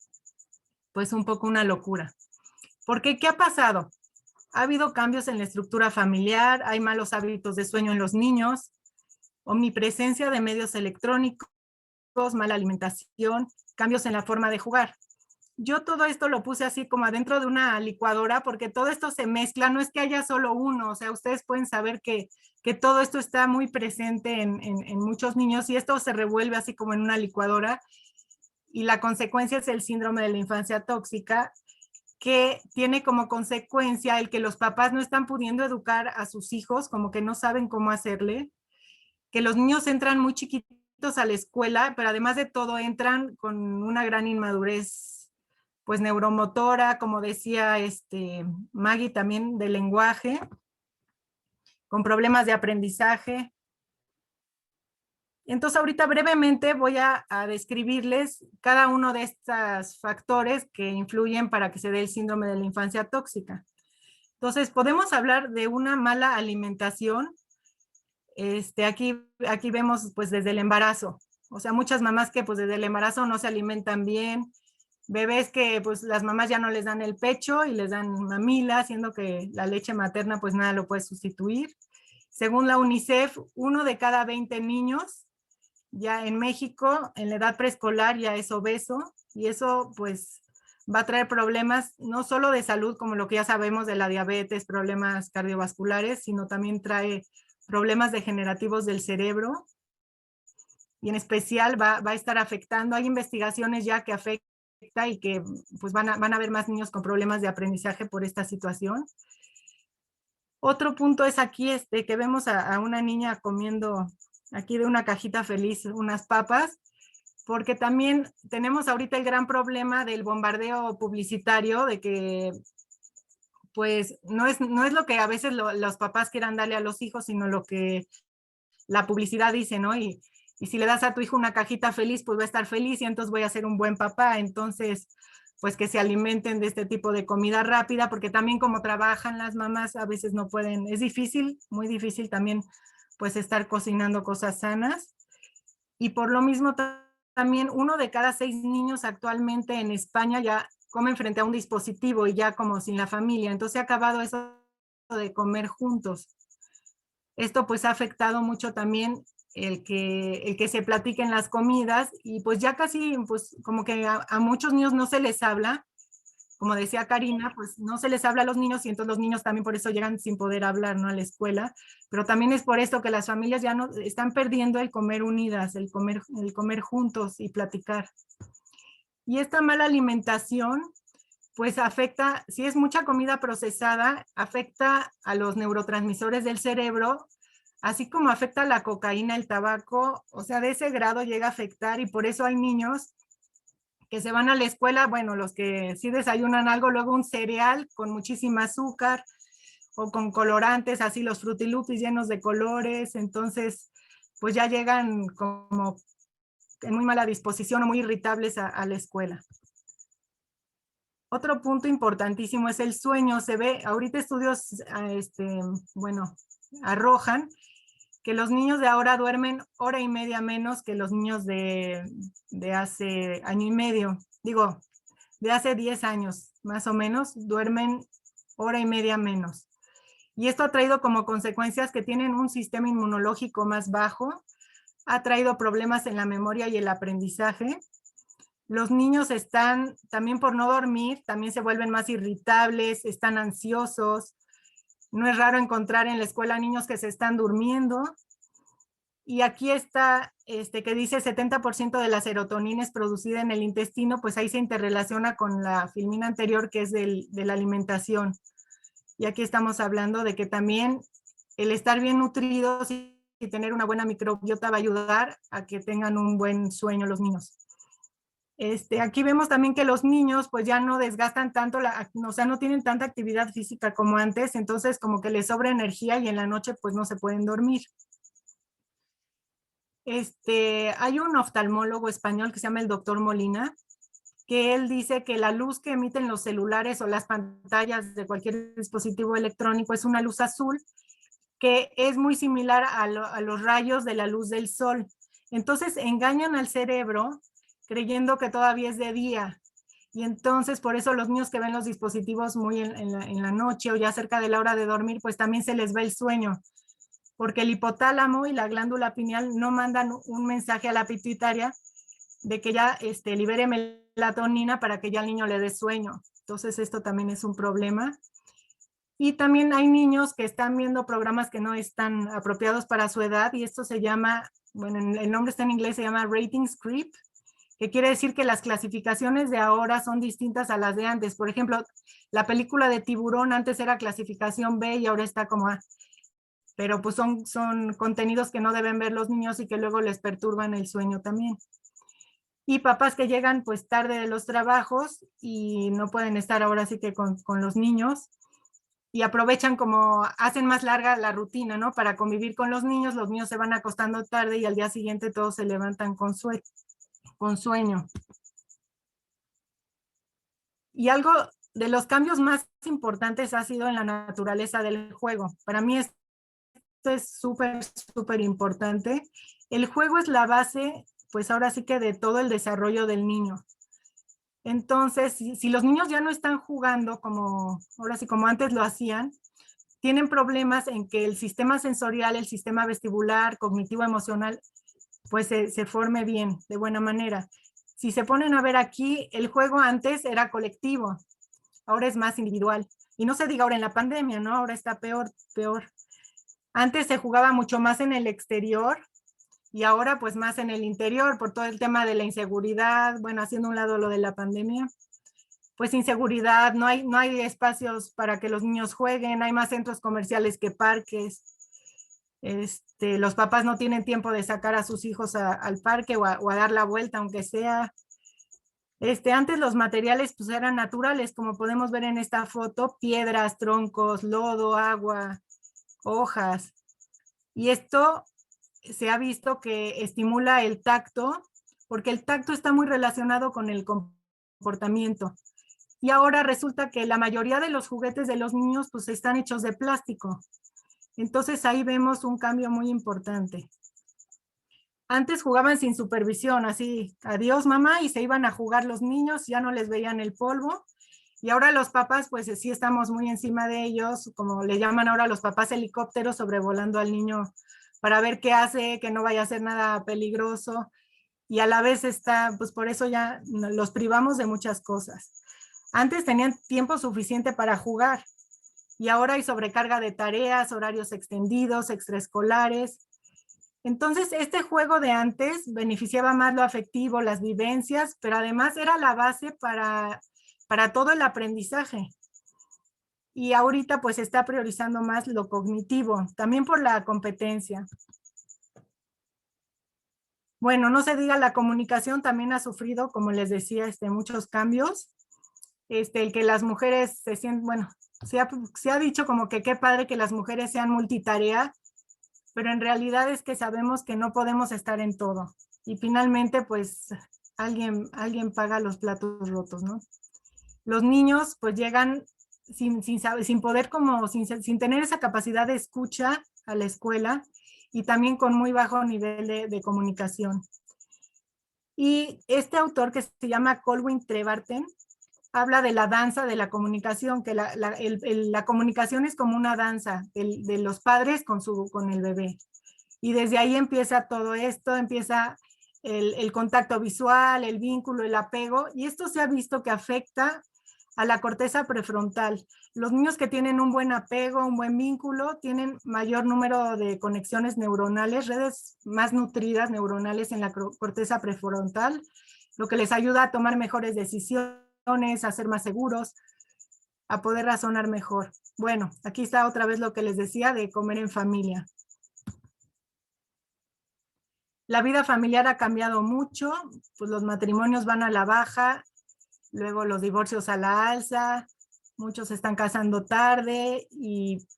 pues un poco una locura. Porque, ¿qué ha pasado? Ha habido cambios en la estructura familiar, hay malos hábitos de sueño en los niños, omnipresencia de medios electrónicos, mala alimentación, cambios en la forma de jugar. Yo todo esto lo puse así como adentro de una licuadora porque todo esto se mezcla, no es que haya solo uno, o sea, ustedes pueden saber que todo esto está muy presente en muchos niños y esto se revuelve así como en una licuadora y la consecuencia es el síndrome de la infancia tóxica, que tiene como consecuencia el que los papás no están pudiendo educar a sus hijos, como que no saben cómo hacerle, que los niños entran muy chiquitos a la escuela, pero además de todo entran con una gran inmadurez, pues neuromotora, como decía Maggie, también de lenguaje, con problemas de aprendizaje. Entonces ahorita brevemente voy a describirles cada uno de estos factores que influyen para que se dé el síndrome de la infancia tóxica. Entonces podemos hablar de una mala alimentación. Aquí vemos pues desde el embarazo, o sea, muchas mamás que pues desde el embarazo no se alimentan bien, bebés que pues las mamás ya no les dan el pecho y les dan mamila, siendo que la leche materna pues nada lo puede sustituir. Según la UNICEF, 1 de cada 20 niños ya en México en la edad preescolar ya es obeso y eso pues va a traer problemas no solo de salud como lo que ya sabemos de la diabetes, problemas cardiovasculares, sino también trae problemas degenerativos del cerebro y en especial va a estar afectando, hay investigaciones ya que afecta y que pues van a haber más niños con problemas de aprendizaje por esta situación. Otro punto es aquí que vemos a una niña comiendo aquí de una cajita feliz unas papas, porque también tenemos ahorita el gran problema del bombardeo publicitario, de que pues no es lo que a veces los papás quieran darle a los hijos, sino lo que la publicidad dice, ¿no? Y si le das a tu hijo una cajita feliz, pues va a estar feliz y entonces voy a ser un buen papá. Entonces, pues que se alimenten de este tipo de comida rápida, porque también como trabajan las mamás, a veces no pueden, es difícil, muy difícil también, pues estar cocinando cosas sanas. Y por lo mismo también 1 de cada 6 niños actualmente en España ya comen frente a un dispositivo y ya como sin la familia. Entonces ha acabado eso de comer juntos. Esto pues ha afectado mucho también el que se platiquen las comidas y pues ya casi pues como que a muchos niños no se les habla, como decía Karina, pues no se les habla a los niños y entonces los niños también por eso llegan sin poder hablar, ¿no? A la escuela, pero también es por esto que las familias ya no están perdiendo el comer unidas, el comer juntos y platicar. Y esta mala alimentación pues afecta, si es mucha comida procesada, afecta a los neurotransmisores del cerebro, así como afecta la cocaína, el tabaco, o sea, de ese grado llega a afectar y por eso hay niños que se van a la escuela, bueno, los que sí desayunan algo, luego un cereal con muchísima azúcar o con colorantes, así los frutilupis llenos de colores, entonces pues ya llegan como en muy mala disposición o muy irritables a la escuela. Otro punto importantísimo es el sueño. Se ve, ahorita estudios, bueno, arrojan que los niños de ahora duermen 1:30 menos que los niños de hace año y medio. Digo, de hace 10 años, más o menos, duermen 1:30 menos. Y esto ha traído como consecuencias que tienen un sistema inmunológico más bajo, ha traído problemas en la memoria y el aprendizaje. Los niños están, también por no dormir, también se vuelven más irritables, están ansiosos. No es raro encontrar en la escuela niños que se están durmiendo. Y aquí está, que dice 70% de la serotonina es producida en el intestino, pues ahí se interrelaciona con la filmina anterior, que es de la alimentación. Y aquí estamos hablando de que también el estar bien nutridos y tener una buena microbiota va a ayudar a que tengan un buen sueño los niños. Aquí vemos también que los niños pues ya no desgastan tanto, o sea, no tienen tanta actividad física como antes, entonces como que les sobra energía y en la noche pues no se pueden dormir. Hay un oftalmólogo español que se llama el doctor Molina, que él dice que la luz que emiten los celulares o las pantallas de cualquier dispositivo electrónico es una luz azul que es muy similar a los rayos de la luz del sol. Entonces engañan al cerebro creyendo que todavía es de día. Y entonces por eso los niños que ven los dispositivos muy en la noche o ya cerca de la hora de dormir, pues también se les va el sueño. Porque el hipotálamo y la glándula pineal no mandan un mensaje a la pituitaria de que ya libere melatonina para que ya al niño le dé sueño. Entonces esto también es un problema. Y también hay niños que están viendo programas que no están apropiados para su edad y esto se llama, bueno, el nombre está en inglés, se llama ratings creep, que quiere decir que las clasificaciones de ahora son distintas a las de antes. Por ejemplo, la película de Tiburón antes era clasificación B y ahora está como A. Pero pues son contenidos que no deben ver los niños y que luego les perturban el sueño también. Y papás que llegan pues tarde de los trabajos y no pueden estar ahora sí que con los niños y aprovechan como, hacen más larga la rutina, ¿no? Para convivir con los niños se van acostando tarde y al día siguiente todos se levantan con sueño. Y algo de los cambios más importantes ha sido en la naturaleza del juego. Para mí esto es súper, súper importante. El juego es la base, pues ahora sí que de todo el desarrollo del niño. Entonces, si los niños ya no están jugando ahora sí como antes lo hacían, tienen problemas en que el sistema sensorial, el sistema vestibular, cognitivo, emocional, pues se forme bien, de buena manera. Si se ponen a ver aquí, el juego antes era colectivo, ahora es más individual. Y no se diga ahora en la pandemia, ¿no? Ahora está peor. Antes se jugaba mucho más en el exterior y ahora pues más en el interior por todo el tema de la inseguridad, bueno, haciendo un lado lo de la pandemia, pues inseguridad, no hay espacios para que los niños jueguen, hay más centros comerciales que parques, los papás no tienen tiempo de sacar a sus hijos al parque o a dar la vuelta, aunque sea. Antes los materiales pues eran naturales, como podemos ver en esta foto, piedras, troncos, lodo, agua, hojas. Y esto se ha visto que estimula el tacto, porque el tacto está muy relacionado con el comportamiento. Y ahora resulta que la mayoría de los juguetes de los niños pues están hechos de plástico. Entonces ahí vemos un cambio muy importante. Antes jugaban sin supervisión, así, adiós mamá, y se iban a jugar los niños, ya no les veían el polvo. Y ahora los papás, pues sí estamos muy encima de ellos, como le llaman ahora los papás helicópteros, sobrevolando al niño para ver qué hace, que no vaya a hacer nada peligroso. Y a la vez está, pues por eso ya los privamos de muchas cosas. Antes tenían tiempo suficiente para jugar y ahora hay sobrecarga de tareas, horarios extendidos, extraescolares. Entonces, este juego de antes beneficiaba más lo afectivo, las vivencias, pero además era la base para todo el aprendizaje. Y ahorita pues se está priorizando más lo cognitivo, también por la competencia. Bueno, no se diga, la comunicación también ha sufrido, como les decía, muchos cambios. El que las mujeres se sienten, bueno, se ha dicho como que qué padre que las mujeres sean multitarea, pero en realidad es que sabemos que no podemos estar en todo. Y finalmente, pues, alguien paga los platos rotos, ¿no? Los niños, pues, llegan sin poder, como, sin tener esa capacidad de escucha a la escuela y también con muy bajo nivel de comunicación. Y este autor, que se llama Colwyn Trevarten, habla de la danza de la comunicación, que la comunicación es como una danza de los padres con el bebé. Y desde ahí empieza todo esto, empieza el contacto visual, el vínculo, el apego, y esto se ha visto que afecta a la corteza prefrontal. Los niños que tienen un buen apego, un buen vínculo, tienen mayor número de conexiones neuronales, redes más nutridas neuronales en la corteza prefrontal, lo que les ayuda a tomar mejores decisiones, a ser más seguros, a poder razonar mejor. Bueno, aquí está otra vez lo que les decía de comer en familia. La vida familiar ha cambiado mucho, pues los matrimonios van a la baja, luego los divorcios a la alza, muchos se están casando tarde y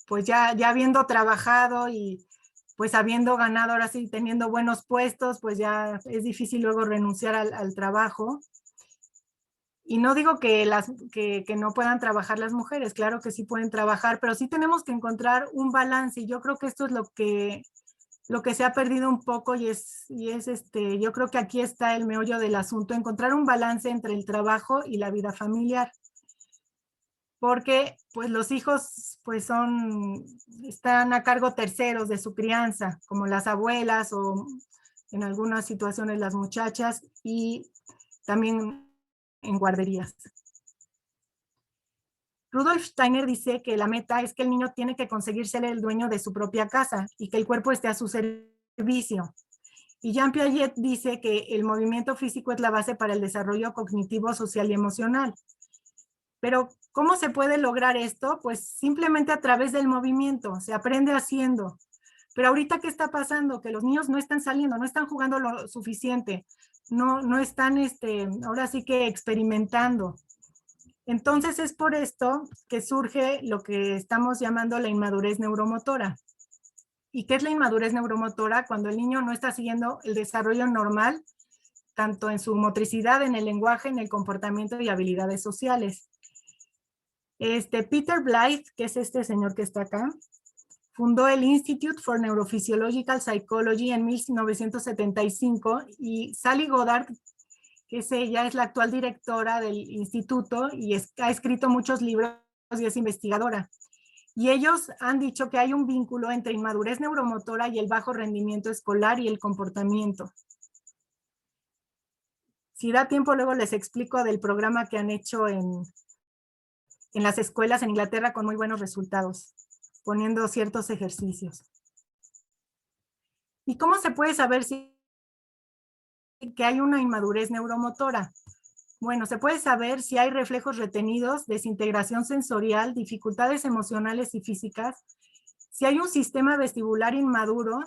pues ya habiendo trabajado y pues habiendo ganado, ahora sí, teniendo buenos puestos, pues ya es difícil luego renunciar al trabajo. Y no digo que no puedan trabajar las mujeres, claro que sí pueden trabajar, pero sí tenemos que encontrar un balance, y yo creo que esto es lo que se ha perdido un poco, y yo creo que aquí está el meollo del asunto, encontrar un balance entre el trabajo y la vida familiar. Porque pues los hijos pues están a cargo terceros de su crianza, como las abuelas o en algunas situaciones las muchachas, y también en guarderías. Rudolf Steiner dice que la meta es que el niño tiene que conseguir ser el dueño de su propia casa y que el cuerpo esté a su servicio. Y Jean Piaget dice que el movimiento físico es la base para el desarrollo cognitivo, social y emocional. Pero, ¿cómo se puede lograr esto? Pues simplemente a través del movimiento, se aprende haciendo. Pero ahorita, ¿qué está pasando? Que los niños no están saliendo, no están jugando lo suficiente, no están, ahora sí que experimentando. Entonces es por esto que surge lo que estamos llamando la inmadurez neuromotora. ¿Y qué es la inmadurez neuromotora? Cuando el niño no está siguiendo el desarrollo normal, tanto en su motricidad, en el lenguaje, en el comportamiento y habilidades sociales. Peter Blythe, que es este señor que está acá, fundó el Institute for Neurophysiological Psychology en 1975, y Sally Goddard, que ella es la actual directora del instituto y ha escrito muchos libros y es investigadora. Y ellos han dicho que hay un vínculo entre inmadurez neuromotora y el bajo rendimiento escolar y el comportamiento. Si da tiempo, luego les explico del programa que han hecho en las escuelas en Inglaterra con muy buenos resultados, poniendo ciertos ejercicios. ¿Y cómo se puede saber que hay una inmadurez neuromotora? Bueno, se puede saber si hay reflejos retenidos, desintegración sensorial, dificultades emocionales y físicas, si hay un sistema vestibular inmaduro,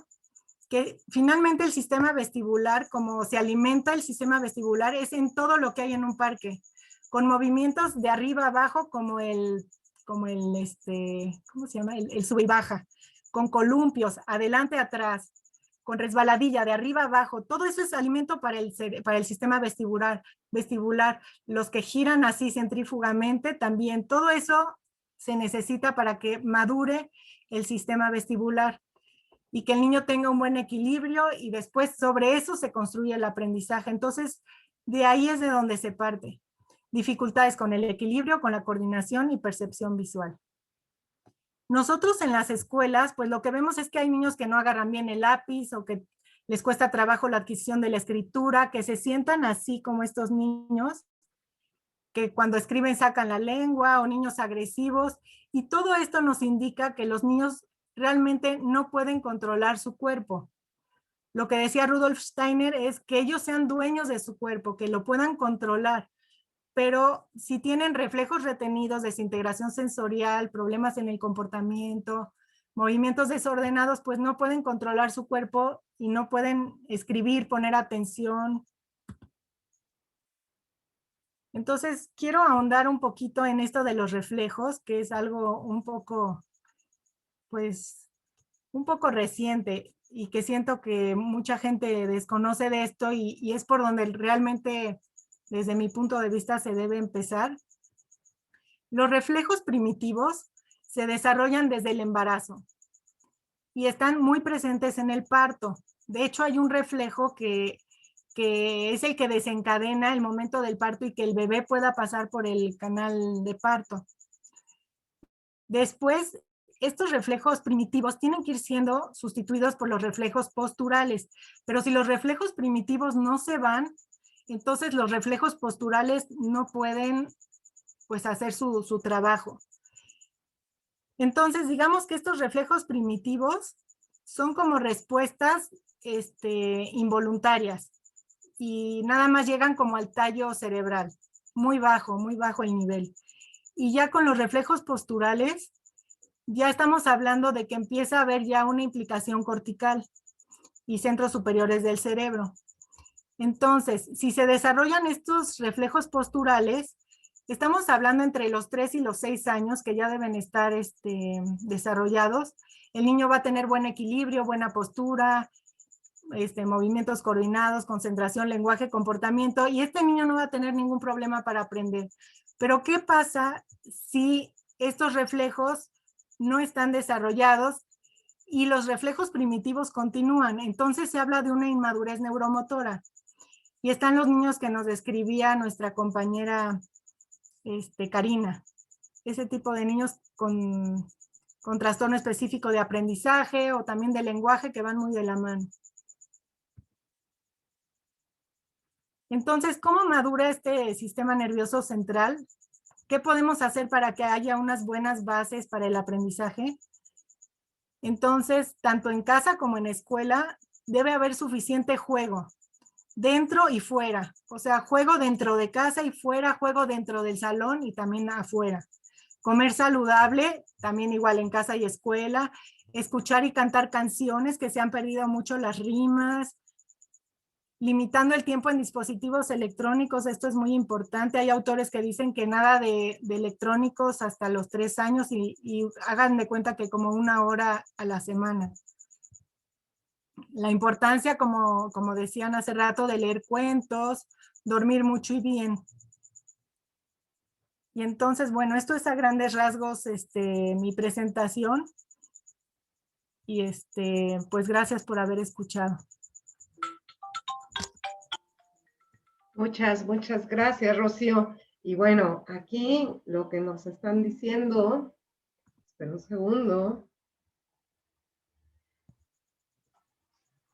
que finalmente el sistema vestibular, como se alimenta el sistema vestibular, es en todo lo que hay en un parque, con movimientos de arriba a abajo como ¿cómo se llama? El sube y baja, con columpios, adelante, atrás, con resbaladilla de arriba a abajo, todo eso es alimento para el sistema vestibular. Los que giran así centrífugamente también, todo eso se necesita para que madure el sistema vestibular y que el niño tenga un buen equilibrio y después sobre eso se construye el aprendizaje. Entonces, de ahí es de donde se parte. Dificultades con el equilibrio, con la coordinación y percepción visual. Nosotros en las escuelas, pues lo que vemos es que hay niños que no agarran bien el lápiz o que les cuesta trabajo la adquisición de la escritura, que se sientan así como estos niños, que cuando escriben sacan la lengua, o niños agresivos, y todo esto nos indica que los niños realmente no pueden controlar su cuerpo. Lo que decía Rudolf Steiner es que ellos sean dueños de su cuerpo, que lo puedan controlar, pero si tienen reflejos retenidos, desintegración sensorial, problemas en el comportamiento, movimientos desordenados, pues no pueden controlar su cuerpo y no pueden escribir, poner atención. Entonces, quiero ahondar un poquito en esto de los reflejos, que es algo un poco, pues, un poco reciente y que siento que mucha gente desconoce de esto y es por donde realmente, desde mi punto de vista, se debe empezar. Los reflejos primitivos se desarrollan desde el embarazo y están muy presentes en el parto. De hecho, hay un reflejo que es el que desencadena el momento del parto y que el bebé pueda pasar por el canal de parto. Después, estos reflejos primitivos tienen que ir siendo sustituidos por los reflejos posturales, pero si los reflejos primitivos no se van, entonces los reflejos posturales no pueden, pues, hacer su trabajo. Entonces, digamos que estos reflejos primitivos son como respuestas involuntarias y nada más llegan como al tallo cerebral, muy bajo el nivel. Y ya con los reflejos posturales, ya estamos hablando de que empieza a haber ya una implicación cortical y centros superiores del cerebro. Entonces, si se desarrollan estos reflejos posturales, estamos hablando entre los 3 y los 6 años que ya deben estar desarrollados. El niño va a tener buen equilibrio, buena postura, movimientos coordinados, concentración, lenguaje, comportamiento, y este niño no va a tener ningún problema para aprender. Pero ¿qué pasa si estos reflejos no están desarrollados y los reflejos primitivos continúan? Entonces se habla de una inmadurez neuromotora. Y están los niños que nos describía nuestra compañera Karina. Ese tipo de niños con trastorno específico de aprendizaje o también de lenguaje que van muy de la mano. Entonces, ¿cómo madura este sistema nervioso central? ¿Qué podemos hacer para que haya unas buenas bases para el aprendizaje? Entonces, tanto en casa como en escuela, debe haber suficiente juego, dentro y fuera. O sea, juego dentro de casa y fuera, juego dentro del salón y también afuera. Comer saludable, también igual en casa y escuela. Escuchar y cantar canciones, que se han perdido mucho las rimas. Limitando el tiempo en dispositivos electrónicos, esto es muy importante. Hay autores que dicen que nada de electrónicos hasta los 3 años y hagan de cuenta que como 1 hora a la semana. La importancia, como decían hace rato, de leer cuentos, dormir mucho y bien. Y entonces, bueno, esto es a grandes rasgos mi presentación. Y pues gracias por haber escuchado. Muchas gracias, Rocío. Y bueno, aquí lo que nos están diciendo, espera un segundo.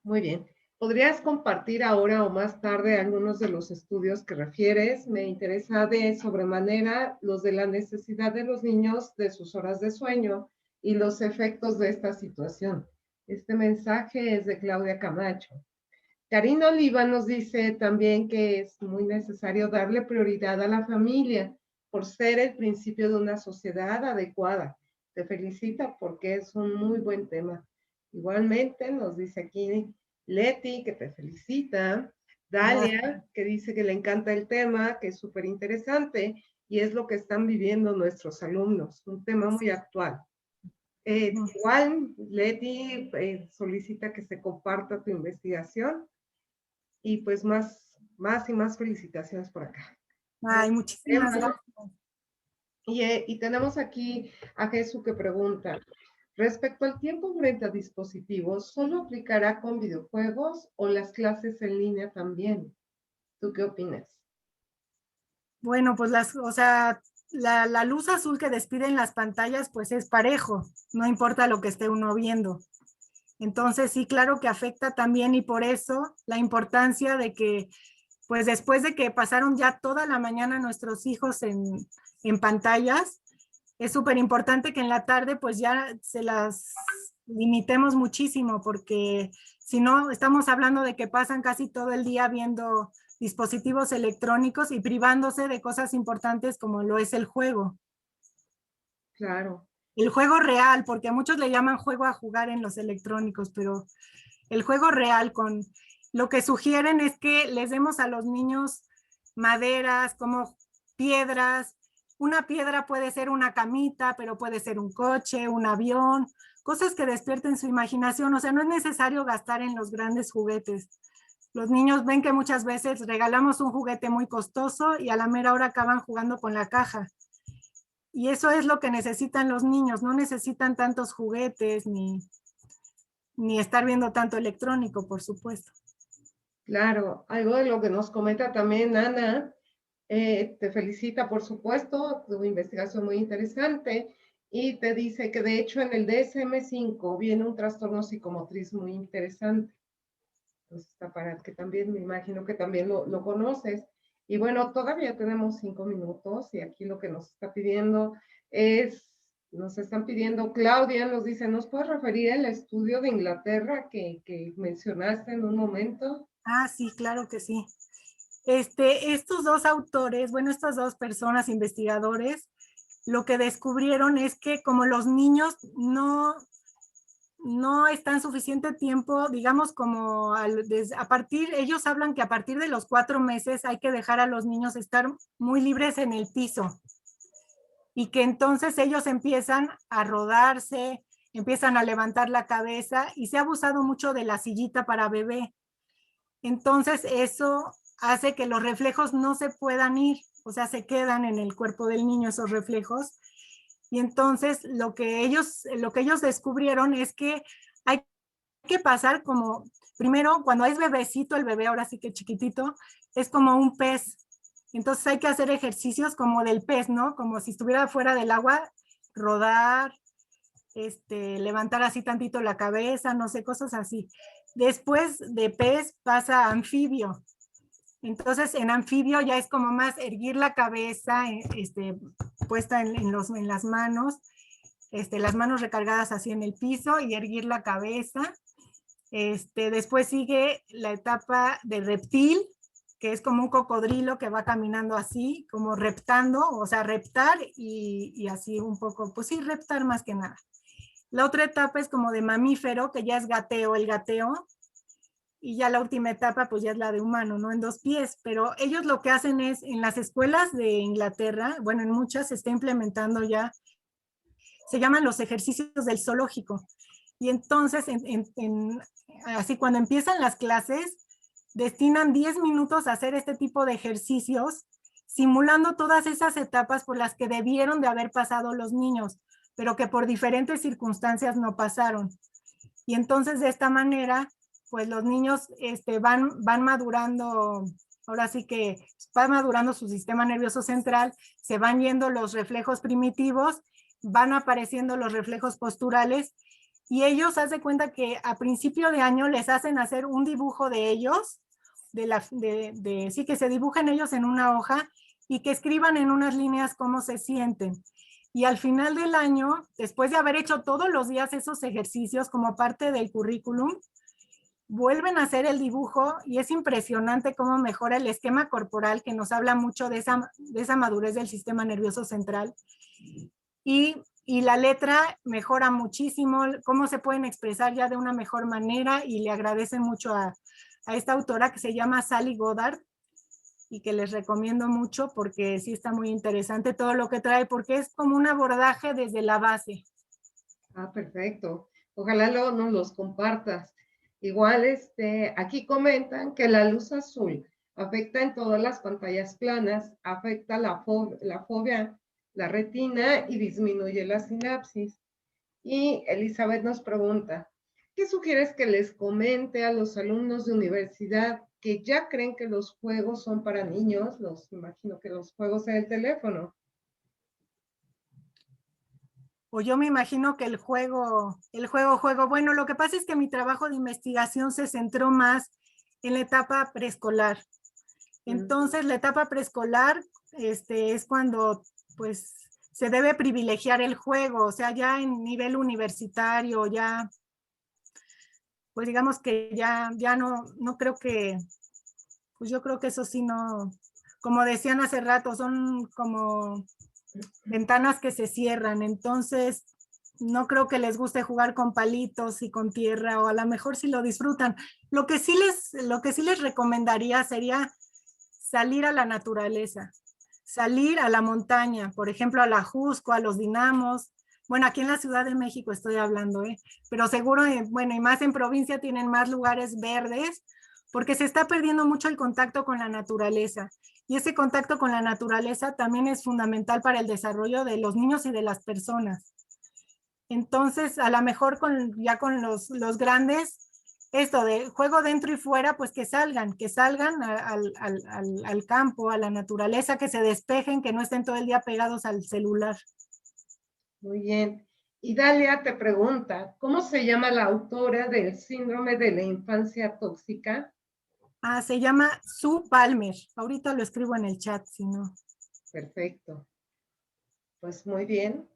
Muy bien. ¿Podrías compartir ahora o más tarde algunos de los estudios que refieres? Me interesa de sobremanera los de la necesidad de los niños de sus horas de sueño y los efectos de esta situación. Este mensaje es de Claudia Camacho. Karina Oliva nos dice también que es muy necesario darle prioridad a la familia por ser el principio de una sociedad adecuada. Te felicita porque es un muy buen tema. Igualmente nos dice aquí Leti, que te felicita. Dalia, que dice que le encanta el tema, que es súper interesante y es lo que están viviendo nuestros alumnos, un tema muy actual. Igual, Leti solicita que se comparta tu investigación y pues más y más felicitaciones por acá. Ay, muchísimas gracias. Y tenemos aquí a Jesús que pregunta, respecto al tiempo frente a dispositivos, ¿solo aplicará con videojuegos o las clases en línea también? ¿Tú qué opinas? Bueno, pues la luz azul que despiden las pantallas pues es parejo, no importa lo que esté uno viendo. Entonces sí, claro que afecta también y por eso la importancia de que pues después de que pasaron ya toda la mañana nuestros hijos en pantallas, es súper importante que en la tarde pues ya se las limitemos muchísimo porque si no estamos hablando de que pasan casi todo el día viendo dispositivos electrónicos y privándose de cosas importantes como lo es el juego. Claro. El juego real, porque a muchos le llaman juego a jugar en los electrónicos, pero el juego real con lo que sugieren es que les demos a los niños maderas como piedras. Una piedra puede ser una camita, pero puede ser un coche, un avión, cosas que despierten su imaginación. O sea, no es necesario gastar en los grandes juguetes. Los niños ven que muchas veces regalamos un juguete muy costoso y a la mera hora acaban jugando con la caja. Y eso es lo que necesitan los niños, no necesitan tantos juguetes ni estar viendo tanto electrónico, por supuesto. Claro, algo de lo que nos comenta también Ana, te felicita, por supuesto, tu investigación muy interesante y te dice que de hecho en el DSM-5 viene un trastorno psicomotriz muy interesante. Entonces, para que también, me imagino que también lo conoces. Y bueno, todavía tenemos 5 minutos y aquí lo que nos está pidiendo nos están pidiendo, Claudia nos dice, ¿nos puedes referir al estudio de Inglaterra que mencionaste en un momento? Ah, sí, claro que sí. Estos dos autores, bueno, estas dos personas investigadores, lo que descubrieron es que como los niños no están suficiente tiempo, digamos como ellos hablan que a partir de los 4 meses hay que dejar a los niños estar muy libres en el piso y que entonces ellos empiezan a rodarse, empiezan a levantar la cabeza y se ha abusado mucho de la sillita para bebé. Entonces eso hace que los reflejos no se puedan ir, o sea, se quedan en el cuerpo del niño esos reflejos. Y entonces lo que ellos descubrieron es que hay que pasar como, primero, cuando es bebecito, el bebé ahora sí que chiquitito, es como un pez. Entonces hay que hacer ejercicios como del pez, ¿no? Como si estuviera fuera del agua, rodar, levantar así tantito la cabeza, no sé, cosas así. Después de pez pasa a anfibio. Entonces en anfibio ya es como más erguir la cabeza, puesta en las manos, las manos recargadas así en el piso y erguir la cabeza. Después sigue la etapa de reptil, que es como un cocodrilo que va caminando así, como reptando, o sea, reptar y así un poco, pues sí, reptar más que nada. La otra etapa es como de mamífero, que ya es gateo, el gateo, y ya la última etapa pues ya es la de humano, ¿no? En 2 pies, pero ellos lo que hacen es, en las escuelas de Inglaterra, bueno, en muchas se está implementando ya, se llaman los ejercicios del zoológico, y entonces así cuando empiezan las clases, destinan 10 minutos a hacer este tipo de ejercicios, simulando todas esas etapas por las que debieron de haber pasado los niños, pero que por diferentes circunstancias no pasaron. Y entonces de esta manera, pues los niños van madurando, ahora sí que va madurando su sistema nervioso central, se van yendo los reflejos primitivos, van apareciendo los reflejos posturales y ellos haz de cuenta que a principio de año les hacen hacer un dibujo de ellos, sí, que se dibujen ellos en una hoja y que escriban en unas líneas cómo se sienten. Y al final del año, después de haber hecho todos los días esos ejercicios como parte del currículum, vuelven a hacer el dibujo y es impresionante cómo mejora el esquema corporal, que nos habla mucho de esa madurez del sistema nervioso central. Y la letra mejora muchísimo, cómo se pueden expresar ya de una mejor manera, y le agradecen mucho a esta autora que se llama Sally Goddard y que les recomiendo mucho porque sí está muy interesante todo lo que trae, porque es como un abordaje desde la base. Ah, perfecto. Ojalá luego nos los compartas. Igual, aquí comentan que la luz azul afecta en todas las pantallas planas, afecta la fobia, la retina y disminuye la sinapsis. Y Elizabeth nos pregunta, ¿qué sugieres que les comente a los alumnos de universidad que ya creen que los juegos son para niños? Imagino que los juegos en el teléfono. O yo me imagino que el juego, bueno, lo que pasa es que mi trabajo de investigación se centró más en la etapa preescolar. Entonces, la etapa preescolar es cuando, pues, se debe privilegiar el juego, o sea, ya en nivel universitario, ya, pues digamos que ya no creo que, pues yo creo que eso sí no, como decían hace rato, son como ventanas que se cierran, entonces no creo que les guste jugar con palitos y con tierra, o a lo mejor sí lo disfrutan. Lo que sí les recomendaría sería salir a la naturaleza, salir a la montaña, por ejemplo, a la Jusco, a los Dinamos. Bueno, aquí en la Ciudad de México estoy hablando, pero seguro, bueno, y más en provincia tienen más lugares verdes, porque se está perdiendo mucho el contacto con la naturaleza. Y ese contacto con la naturaleza también es fundamental para el desarrollo de los niños y de las personas. Entonces, a lo mejor ya con los grandes, esto de juego dentro y fuera, pues que salgan al campo, a la naturaleza, que se despejen, que no estén todo el día pegados al celular. Muy bien. Y Dalia te pregunta, ¿cómo se llama la autora del síndrome de la infancia tóxica? Ah, se llama Sue Palmer. Ahorita lo escribo en el chat, si no. Perfecto. Pues muy bien.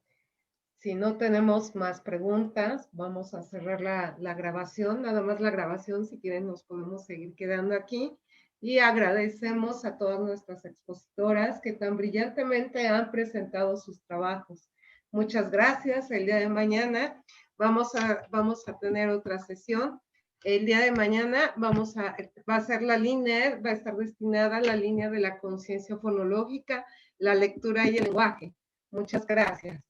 Si no tenemos más preguntas, vamos a cerrar la grabación. Nada más la grabación, si quieren nos podemos seguir quedando aquí. Y agradecemos a todas nuestras expositoras que tan brillantemente han presentado sus trabajos. Muchas gracias. El día de mañana vamos a tener otra sesión. El día de mañana va a ser la línea, va a estar destinada a la línea de la conciencia fonológica, la lectura y el lenguaje. Muchas gracias.